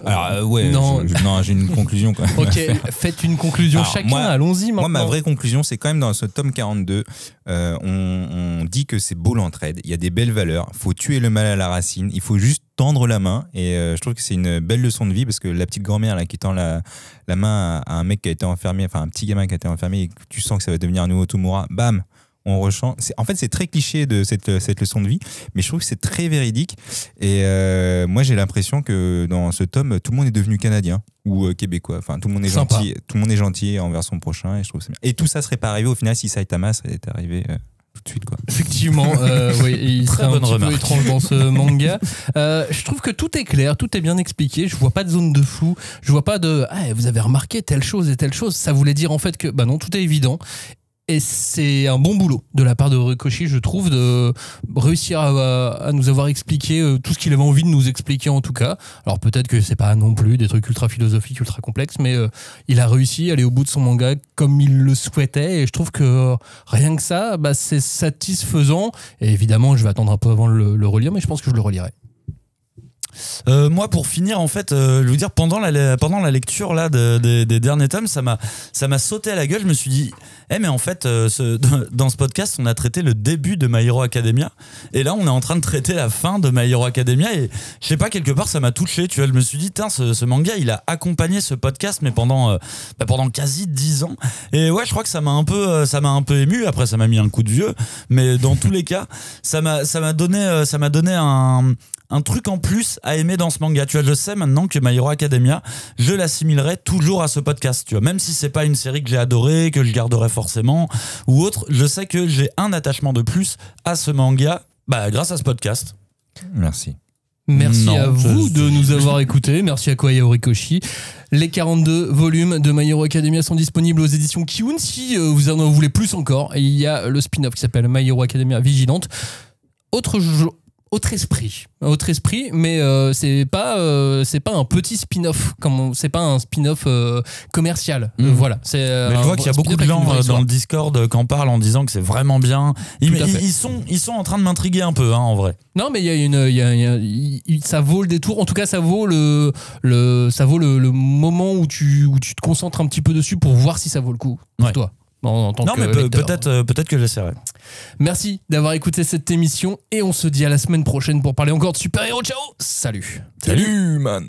Alors j'ai une conclusion quand même. Ok, faites une conclusion chacun, allons-y maintenant. Moi, ma vraie conclusion, c'est quand même dans ce tome 42, on dit que c'est beau l'entraide, il y a des belles valeurs, il faut tuer le mal à la racine, il faut juste tendre la main, et je trouve que c'est une belle leçon de vie, parce que la petite grand-mère là, qui tend la main à un mec qui a été enfermé, enfin un petit gamin qui a été enfermé, et que tu sens que ça va devenir un nouveau Tomura, bam, on ressent. En fait, c'est très cliché de cette leçon de vie, mais je trouve que c'est très véridique. Et moi, j'ai l'impression que dans ce tome, tout le monde est devenu canadien ou québécois. Enfin, tout le monde est sympa. gentil. Tout le monde est gentil envers son prochain, et je trouve ça bien. Et tout ça serait pas arrivé au final si Saitama serait arrivé tout de suite, quoi. Effectivement, il serait un petit peu étrange dans ce manga. Je trouve que tout est clair, tout est bien expliqué. Je vois pas de zone de flou. Je vois pas de vous avez remarqué telle chose et telle chose. Ça voulait dire en fait que non, tout est évident. Et c'est un bon boulot de la part de Horikoshi, je trouve, de réussir à nous avoir expliqué tout ce qu'il avait envie de nous expliquer en tout cas. Alors peut-être que c'est pas non plus des trucs ultra philosophiques, ultra complexes, mais il a réussi à aller au bout de son manga comme il le souhaitait, et je trouve que rien que ça, c'est satisfaisant. Et évidemment, je vais attendre un peu avant de le relire, mais je pense que je le relirai. Moi, pour finir, en fait, je veux dire, pendant la lecture là des derniers tomes, ça m'a sauté à la gueule. Je me suis dit, mais en fait, dans ce podcast, on a traité le début de My Hero Academia, et là, on est en train de traiter la fin de My Hero Academia, et je sais pas, quelque part, ça m'a touché. Tu vois, je me suis dit, ce manga, il a accompagné ce podcast, mais pendant quasi 10 ans. Et ouais, je crois que ça m'a un peu ému. Après, ça m'a mis un coup de vieux, mais dans tous les cas, ça m'a donné un truc en plus à aimer dans ce manga. Tu vois, je sais maintenant que My Hero Academia, je l'assimilerai toujours à ce podcast, tu vois, même si c'est pas une série que j'ai adorée, que je garderai forcément ou autre, je sais que j'ai un attachement de plus à ce manga, grâce à ce podcast. Merci. Merci à vous de nous avoir écoutés. Merci à Koei Horikoshi. Les 42 volumes de My Hero Academia sont disponibles aux éditions Kiun. Si vous en voulez plus encore, il y a le spin-off qui s'appelle My Hero Academia Vigilante. autre esprit, mais c'est pas un petit spin-off, c'est pas un spin-off commercial. Voilà, c'est. Mais je vois qu'il y a beaucoup de gens dans le Discord qui en parlent en disant que c'est vraiment bien. Ils sont en train de m'intriguer un peu, en vrai. Non, mais ça vaut le détour. En tout cas, ça vaut le moment où tu te concentres un petit peu dessus pour voir si ça vaut le coup pour toi. Non, mais peut-être que j'essaierai. Merci d'avoir écouté cette émission et on se dit à la semaine prochaine pour parler encore de super-héros. Ciao. Salut, man.